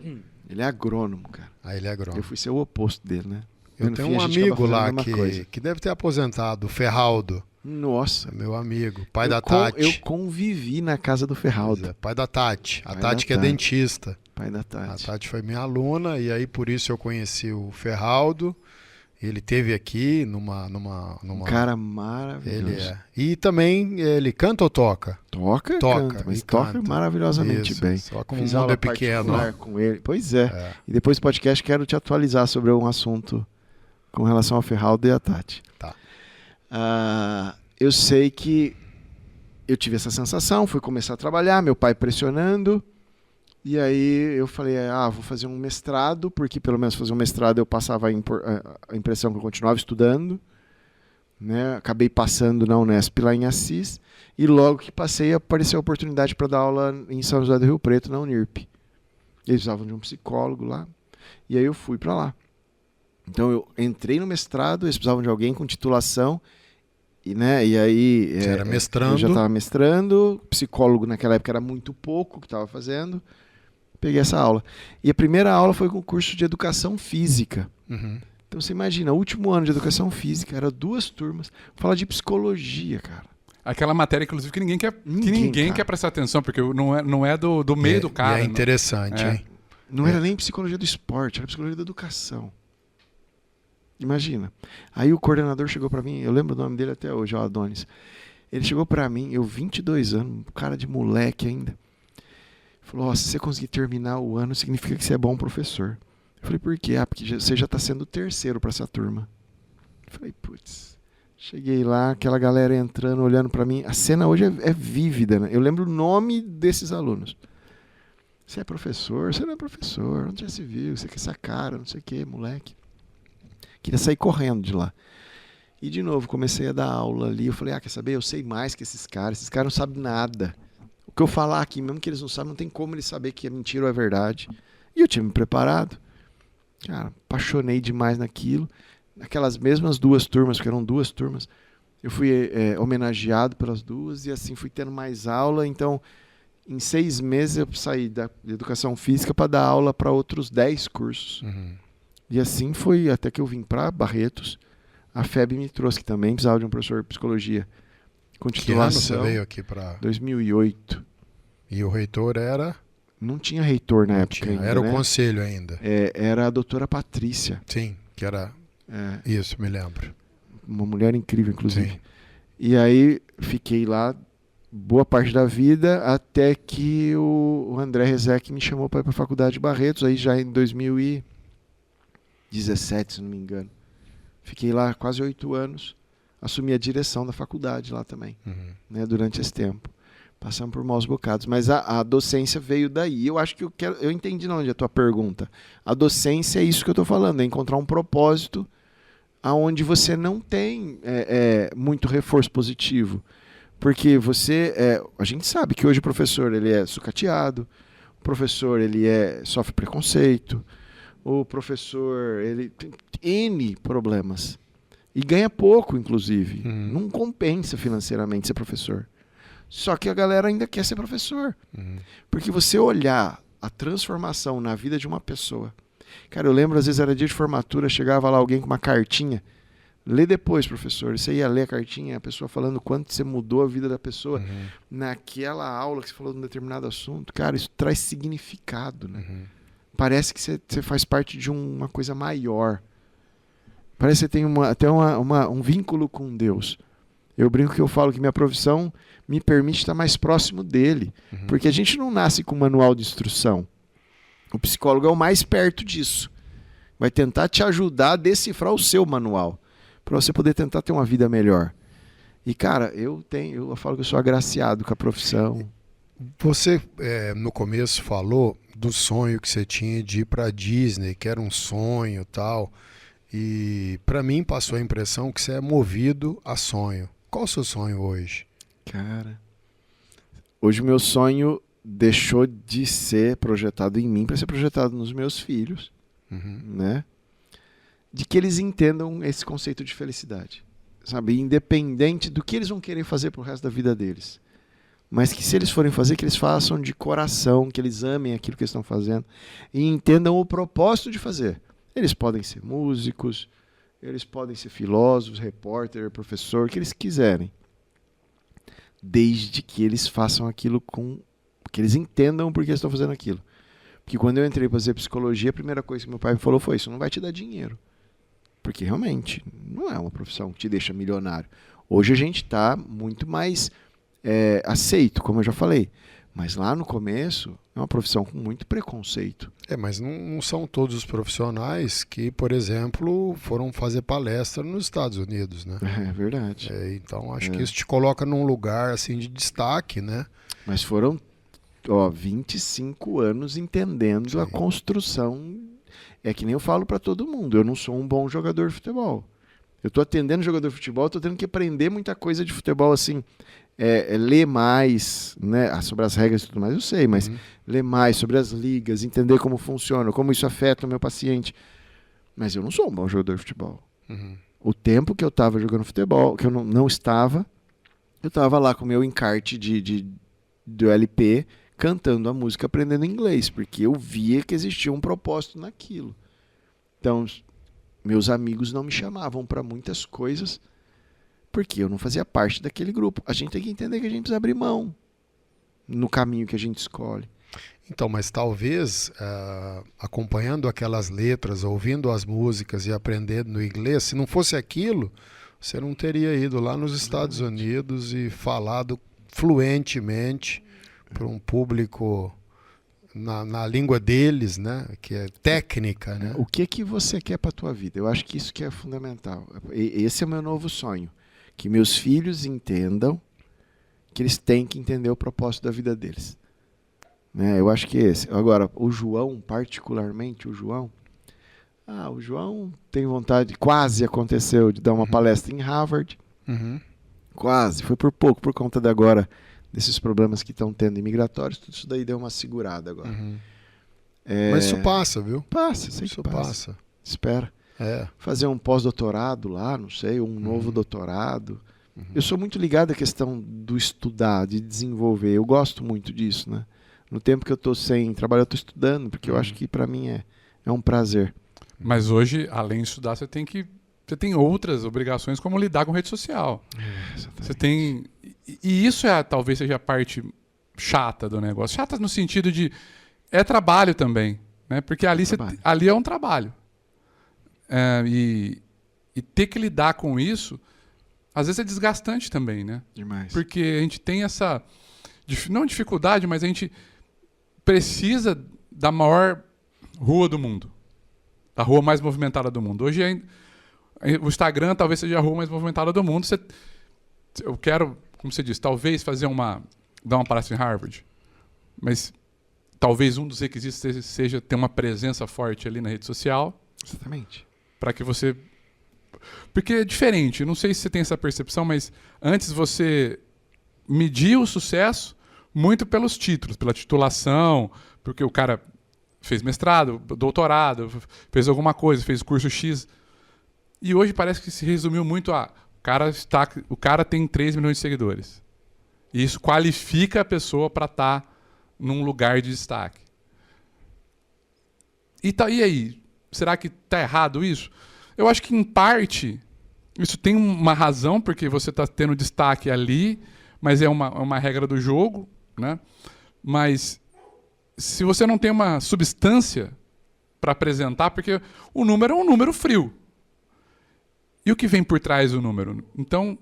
Ele é agrônomo, cara. Ele é agrônomo. Eu fui ser o oposto dele, né? Eu tenho um amigo lá que deve ter aposentado, o Ferraldo. Nossa. Meu amigo, pai da Tati. Eu convivi na casa do Ferraldo. Pai da Tati. A Tati que é dentista. Pai da Tati. A Tati foi minha aluna e aí por isso eu conheci o Ferraldo. Ele teve aqui Um cara maravilhoso. Ele é. E também ele canta ou toca? Toca, canta, mas e toca canta. maravilhosamente Isso, bem. só como Fiz o mundo aula é pequeno. particular com ele. Pois é. E depois do podcast quero te atualizar sobre um assunto com relação ao Ferraldo e a Tati. Tá. Eu sei que eu tive essa sensação, fui começar a trabalhar, meu pai pressionando, e aí eu falei, vou fazer um mestrado, porque pelo menos fazer um mestrado eu passava a impressão que eu continuava estudando, né? Acabei passando na Unesp lá em Assis, e logo que passei apareceu a oportunidade para dar aula em São José do Rio Preto, na Unirp. Eles precisavam de um psicólogo lá, e aí eu fui para lá. Então eu entrei no mestrado, eles precisavam de alguém com titulação, e aí Você era mestrando. eu já estava mestrando, psicólogo naquela época era muito pouco que estava fazendo, peguei essa aula. E a primeira aula foi com o curso de Educação Física. Uhum. Então você imagina, o último ano de Educação Física, era 2 turmas, falar de psicologia, cara. Aquela matéria, inclusive, que ninguém Ninguém, cara. quer prestar atenção, porque não é do meio do cara. E é interessante, É. hein? Não era nem psicologia do esporte, era psicologia da educação. Imagina. Aí o coordenador chegou pra mim, eu lembro o nome dele até hoje, o Adonis. Ele chegou pra mim, eu 22 anos, cara de moleque ainda. Falou, se você conseguir terminar o ano, significa que você é bom professor. Eu falei, por quê? Porque você já tá sendo o terceiro pra essa turma. Eu falei, putz. Cheguei lá, aquela galera entrando, olhando pra mim. A cena hoje é vívida, né? Eu lembro o nome desses alunos. Você é professor? Você não é professor. Onde já se viu? Você quer essa cara, não sei o quê, moleque. Queria sair correndo de lá. E de novo, comecei a dar aula ali. Eu falei, quer saber? Eu sei mais que esses caras. Esses caras não sabem nada. O que eu falar aqui, mesmo que eles não sabem, não tem como eles saber que é mentira ou é verdade. E eu tinha me preparado. Cara, apaixonei demais naquilo. Naquelas mesmas 2 turmas, porque eram 2 turmas, eu fui homenageado pelas 2 e assim fui tendo mais aula. Então, em 6 meses eu saí da Educação Física para dar aula para outros 10 cursos. Uhum. E assim foi até que eu vim para Barretos. A FEB me trouxe, que também precisava de um professor de psicologia com Que ano titulação. você veio aqui para... 2008. E o reitor era... Não tinha reitor na época ainda, Era né? o conselho ainda. Era a doutora Patrícia. Sim, que era... Isso, me lembro. Uma mulher incrível, inclusive. Sim. E aí fiquei lá boa parte da vida até que o André Rezec me chamou para ir para a faculdade de Barretos, aí já em 2017, se não me engano. Fiquei lá quase 8 anos, assumi a direção da faculdade lá também, né, durante esse tempo. Passamos por maus bocados, mas a docência veio daí. Eu acho que eu entendi não onde é a tua pergunta. A docência é isso que eu estou falando, é encontrar um propósito aonde você não tem muito reforço positivo. Porque a gente sabe que hoje o professor ele é sucateado, o professor ele sofre preconceito, o professor ele tem N problemas. E ganha pouco, inclusive. Não compensa financeiramente ser professor. Só que a galera ainda quer ser professor. Porque você olhar a transformação na vida de uma pessoa. Cara, eu lembro, às vezes era dia de formatura, chegava lá alguém com uma cartinha. Lê depois, professor. Você ia ler a cartinha, a pessoa falando quanto você mudou a vida da pessoa naquela aula que você falou de um determinado assunto. Cara, isso traz significado, né? Parece que você faz parte de uma coisa maior. Parece que você tem até um vínculo com Deus. Eu brinco que eu falo que minha profissão me permite estar mais próximo dele. Porque a gente não nasce com um manual de instrução. O psicólogo é o mais perto disso. Vai tentar te ajudar a decifrar o seu manual, para você poder tentar ter uma vida melhor. E, cara, eu falo que eu sou agraciado com a profissão. Você, no começo, falou do sonho que você tinha de ir para Disney, que era um sonho e tal. E, para mim, passou a impressão que você é movido a sonho. Qual o seu sonho hoje? Cara, hoje o meu sonho deixou de ser projetado em mim para ser projetado nos meus filhos, né? De que eles entendam esse conceito de felicidade, sabe? Independente do que eles vão querer fazer pro resto da vida deles. Mas que se eles forem fazer, que eles façam de coração, que eles amem aquilo que eles estão fazendo e entendam o propósito de fazer. Eles podem ser músicos, eles podem ser filósofos, repórter, professor, o que eles quiserem. Desde que eles façam aquilo que eles entendam por que eles estão fazendo aquilo. Porque quando eu entrei para fazer psicologia, a primeira coisa que meu pai me falou foi: isso não vai te dar dinheiro. Porque realmente não é uma profissão que te deixa milionário. Hoje a gente está muito mais aceito, como eu já falei. Mas lá no começo é uma profissão com muito preconceito. Mas não são todos os profissionais que, por exemplo, foram fazer palestra nos Estados Unidos, né? É verdade. Então acho que isso te coloca num lugar assim de destaque, né? Mas foram 25 anos entendendo a construção. É que nem eu falo para todo mundo, eu não sou um bom jogador de futebol. Eu estou atendendo jogador de futebol, estou tendo que aprender muita coisa de futebol, assim, ler mais, né, sobre as regras e tudo mais, eu sei, mas ler mais sobre as ligas, entender como funciona, como isso afeta o meu paciente. Mas eu não sou um bom jogador de futebol. O tempo que eu estava jogando futebol, que eu não estava, eu estava lá com o meu encarte do LP, cantando a música, aprendendo inglês, porque eu via que existia um propósito naquilo. Então, meus amigos não me chamavam para muitas coisas, porque eu não fazia parte daquele grupo. A gente tem que entender que a gente precisa abrir mão no caminho que a gente escolhe. Então, mas talvez, acompanhando aquelas letras, ouvindo as músicas e aprendendo no inglês, se não fosse aquilo, você não teria ido lá nos Estados Unidos e falado fluentemente para um público na língua deles, né? Que é técnica, né? O que você quer para a tua vida? Eu acho que isso que é fundamental. Esse é o meu novo sonho. Que meus filhos entendam que eles têm que entender o propósito da vida deles. Né? Eu acho que esse. Agora, o João, particularmente, o João tem vontade, quase aconteceu, de dar uma palestra em Harvard. Quase, foi por pouco, por conta de agora desses problemas que estão tendo imigratórios, tudo isso daí deu uma segurada agora. Mas isso passa, viu? Passa, sei isso que passa. Espera. Fazer um pós-doutorado lá, não sei, um novo doutorado. Eu sou muito ligado à questão do estudar, de desenvolver. Eu gosto muito disso, né? No tempo que eu estou sem trabalho, eu estou estudando, porque eu acho que para mim é um prazer. Mas hoje, além de estudar, você tem outras obrigações, como lidar com rede social. Você tem... E isso talvez seja a parte chata do negócio. Chata no sentido de... É trabalho também. Né? Porque ali é um trabalho. E ter que lidar com isso, às vezes é desgastante também. Né? Demais. Porque a gente tem essa... Não dificuldade, mas a gente precisa da maior rua do mundo. Da rua mais movimentada do mundo. Hoje o Instagram talvez seja a rua mais movimentada do mundo. Eu quero, como você disse, talvez dar uma palestra em Harvard, mas talvez um dos requisitos seja ter uma presença forte ali na rede social. Exatamente. Para que você... Porque é diferente, não sei se você tem essa percepção, mas antes você media o sucesso muito pelos títulos, pela titulação, porque o cara fez mestrado, doutorado, fez alguma coisa, fez curso X. E hoje parece que se resumiu muito a... O cara tem 3 milhões de seguidores. E isso qualifica a pessoa para estar num lugar de destaque. E aí? Será que está errado isso? Eu acho que, em parte, isso tem uma razão, porque você está tendo destaque ali, mas é uma regra do jogo. Né? Mas se você não tem uma substância para apresentar, porque o número é um número frio. E o que vem por trás do número? Então,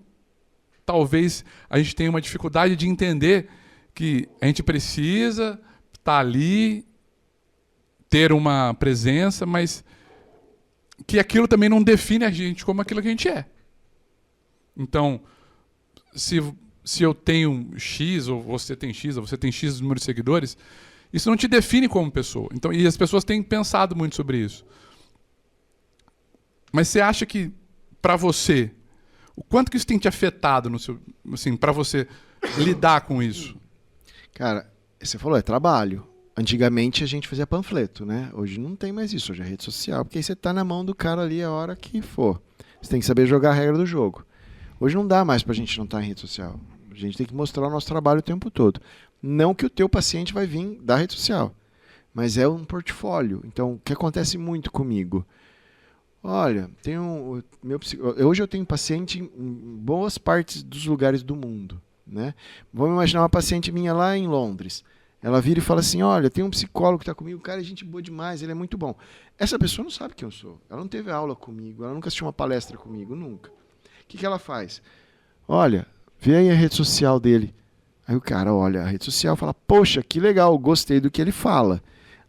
talvez a gente tenha uma dificuldade de entender que a gente precisa estar ali, ter uma presença, mas que aquilo também não define a gente como aquilo que a gente é. Então, se eu tenho X, ou você tem X, ou você tem X número de seguidores, isso não te define como pessoa. Então, e as pessoas têm pensado muito sobre isso. Mas você acha que, para você, o quanto que isso tem te afetado no seu, assim, para você lidar com isso? Cara, você falou, é trabalho. Antigamente a gente fazia panfleto, né? Hoje não tem mais isso, hoje é rede social, porque aí você tá na mão do cara ali a hora que for. Você tem que saber jogar a regra do jogo. Hoje não dá mais pra gente não estar em rede social. A gente tem que mostrar o nosso trabalho o tempo todo. Não que o teu paciente vai vir da rede social, mas é um portfólio. Então, o que acontece muito comigo? Olha, hoje eu tenho paciente em boas partes dos lugares do mundo. Né? Vamos imaginar uma paciente minha lá em Londres. Ela vira e fala assim, olha, tem um psicólogo que está comigo, o cara é gente boa demais, ele é muito bom. Essa pessoa não sabe quem eu sou. Ela não teve aula comigo, ela nunca assistiu uma palestra comigo, nunca. O que ela faz? Olha, vê aí a rede social dele. Aí o cara olha a rede social e fala, poxa, que legal, gostei do que ele fala.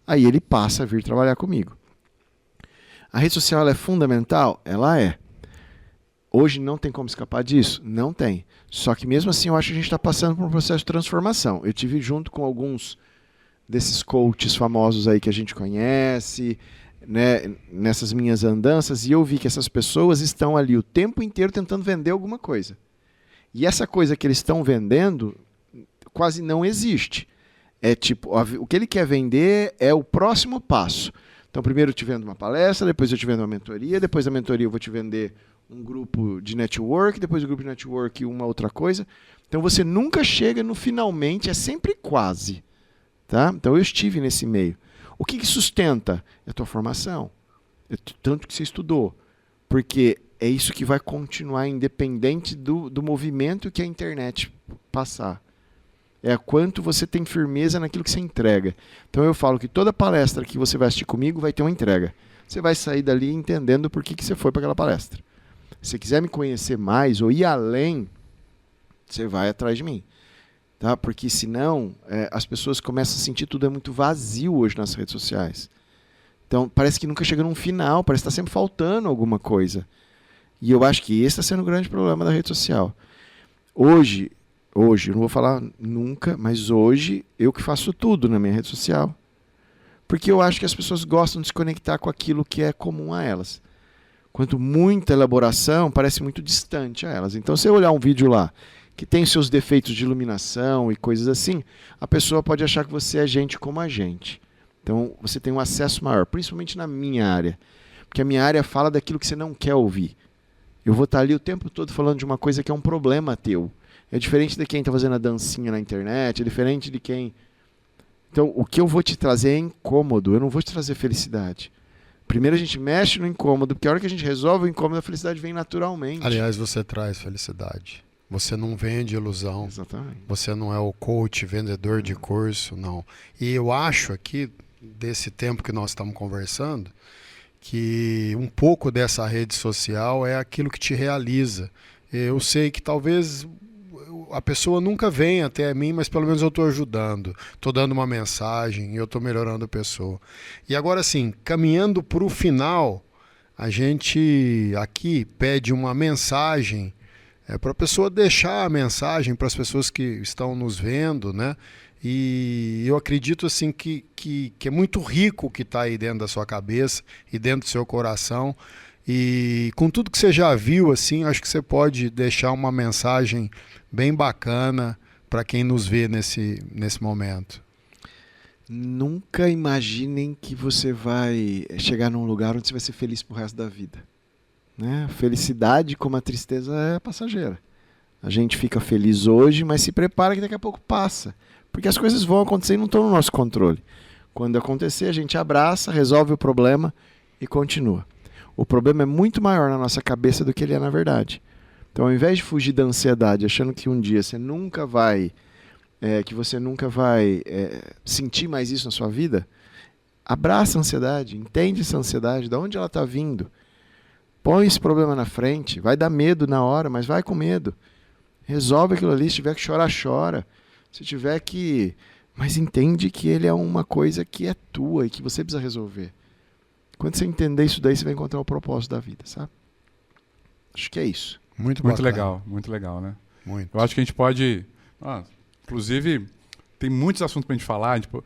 Aí ele passa a vir trabalhar comigo. A rede social ela é fundamental? Ela é. Hoje não tem como escapar disso? Não tem. Só que mesmo assim eu acho que a gente está passando por um processo de transformação. Eu tive junto com alguns desses coaches famosos aí que a gente conhece, né, nessas minhas andanças, e eu vi que essas pessoas estão ali o tempo inteiro tentando vender alguma coisa. E essa coisa que eles estão vendendo quase não existe. É tipo, o que ele quer vender é o próximo passo. Então primeiro eu te vendo uma palestra, depois eu te vendo uma mentoria, depois da mentoria eu vou te vender um grupo de network, depois do grupo de network uma outra coisa. Então você nunca chega no finalmente, é sempre quase. Tá? Então eu estive nesse meio. O que sustenta? É a tua formação. É tanto que você estudou. Porque é isso que vai continuar independente do movimento que a internet passar. É quanto você tem firmeza naquilo que você entrega. Então eu falo que toda palestra que você vai assistir comigo vai ter uma entrega. Você vai sair dali entendendo por que você foi para aquela palestra. Se você quiser me conhecer mais ou ir além, você vai atrás de mim. Tá? Porque senão as pessoas começam a sentir tudo é muito vazio hoje nas redes sociais. Então parece que nunca chega num final, parece que está sempre faltando alguma coisa. E eu acho que esse está sendo o grande problema da rede social. Hoje, eu não vou falar nunca, mas hoje eu que faço tudo na minha rede social. Porque eu acho que as pessoas gostam de se conectar com aquilo que é comum a elas. Quanto muita elaboração, parece muito distante a elas. Então, se eu olhar um vídeo lá que tem seus defeitos de iluminação e coisas assim, a pessoa pode achar que você é gente como a gente. Então, você tem um acesso maior, principalmente na minha área. Porque a minha área fala daquilo que você não quer ouvir. Eu vou estar ali o tempo todo falando de uma coisa que é um problema teu. É diferente de quem está fazendo a dancinha na internet, é diferente de quem... Então, o que eu vou te trazer é incômodo, eu não vou te trazer felicidade. Primeiro a gente mexe no incômodo, porque a hora que a gente resolve o incômodo, a felicidade vem naturalmente. Aliás, você traz felicidade. Você não vende ilusão. Exatamente. Você não é o coach, vendedor de curso, não. E eu acho aqui, desse tempo que nós estamos conversando, que um pouco dessa rede social é aquilo que te realiza. Eu sei que talvez a pessoa nunca vem até mim, mas pelo menos eu estou ajudando, estou dando uma mensagem, eu estou melhorando a pessoa. E agora sim, caminhando para o final, a gente aqui pede uma mensagem para a pessoa deixar a mensagem para as pessoas que estão nos vendo, né? E eu acredito assim que é muito rico o que está aí dentro da sua cabeça e dentro do seu coração. E com tudo que você já viu, assim, acho que você pode deixar uma mensagem bem bacana para quem nos vê nesse momento. Nunca imaginem que você vai chegar num lugar onde você vai ser feliz pro resto da vida. Né? Felicidade, como a tristeza, é passageira. A gente fica feliz hoje, mas se prepara que daqui a pouco passa. Porque as coisas vão acontecer e não estão no nosso controle. Quando acontecer, a gente abraça, resolve o problema e continua. O problema é muito maior na nossa cabeça do que ele é na verdade. Então, ao invés de fugir da ansiedade, achando que um dia você nunca vai, sentir mais isso na sua vida, abraça a ansiedade, entende essa ansiedade, de onde ela está vindo. Põe esse problema na frente, vai dar medo na hora, mas vai com medo. Resolve aquilo ali, se tiver que chorar, chora. Se tiver que... Mas entende que ele é uma coisa que é tua e que você precisa resolver. Quando você entender isso daí, você vai encontrar o propósito da vida, sabe? Acho que é isso. Muito legal, né? Muito. Eu acho que a gente pode... inclusive, tem muitos assuntos pra gente falar. Tipo,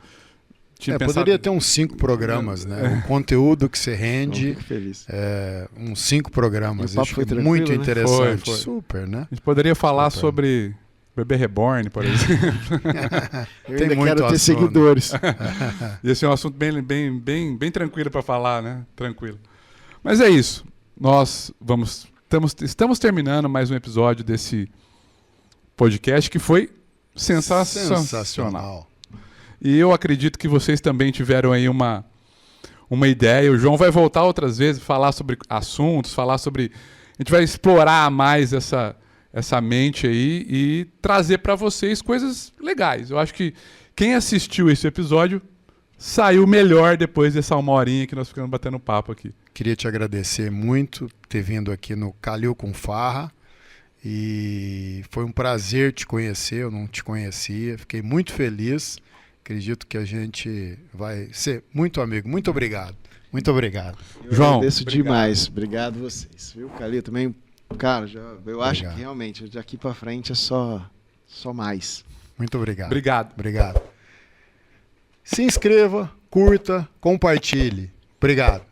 poderia ter uns 5 programas, né? O conteúdo que você rende, fico feliz. Uns 5 programas. O papo foi tranquilo, muito né? interessante. Foi. Super, né? A gente poderia falar sobre Bebê Reborn, por exemplo. Eu Tem ainda muito quero ter assunto. seguidores. Esse é um assunto bem tranquilo para falar, né? Tranquilo. Mas é isso. Nós estamos terminando mais um episódio desse podcast que foi sensacional. E eu acredito que vocês também tiveram aí uma ideia. O João vai voltar outras vezes, falar sobre assuntos, A gente vai explorar mais essa mente aí e trazer para vocês coisas legais. Eu acho que Quem assistiu esse episódio saiu melhor depois dessa 1 horinha que nós ficamos batendo papo aqui. Queria te agradecer muito por ter vindo aqui no Calil com Farra. E foi um prazer te conhecer, eu não te conhecia. Fiquei muito feliz. Acredito que a gente vai ser muito amigo. Muito obrigado. Muito obrigado. Eu João, agradeço obrigado. demais. Obrigado vocês. Viu, Calil? Também, cara, eu acho Obrigado. que realmente daqui pra frente é só mais. Muito obrigado. Obrigado. Obrigado. Se inscreva, curta, compartilhe. Obrigado.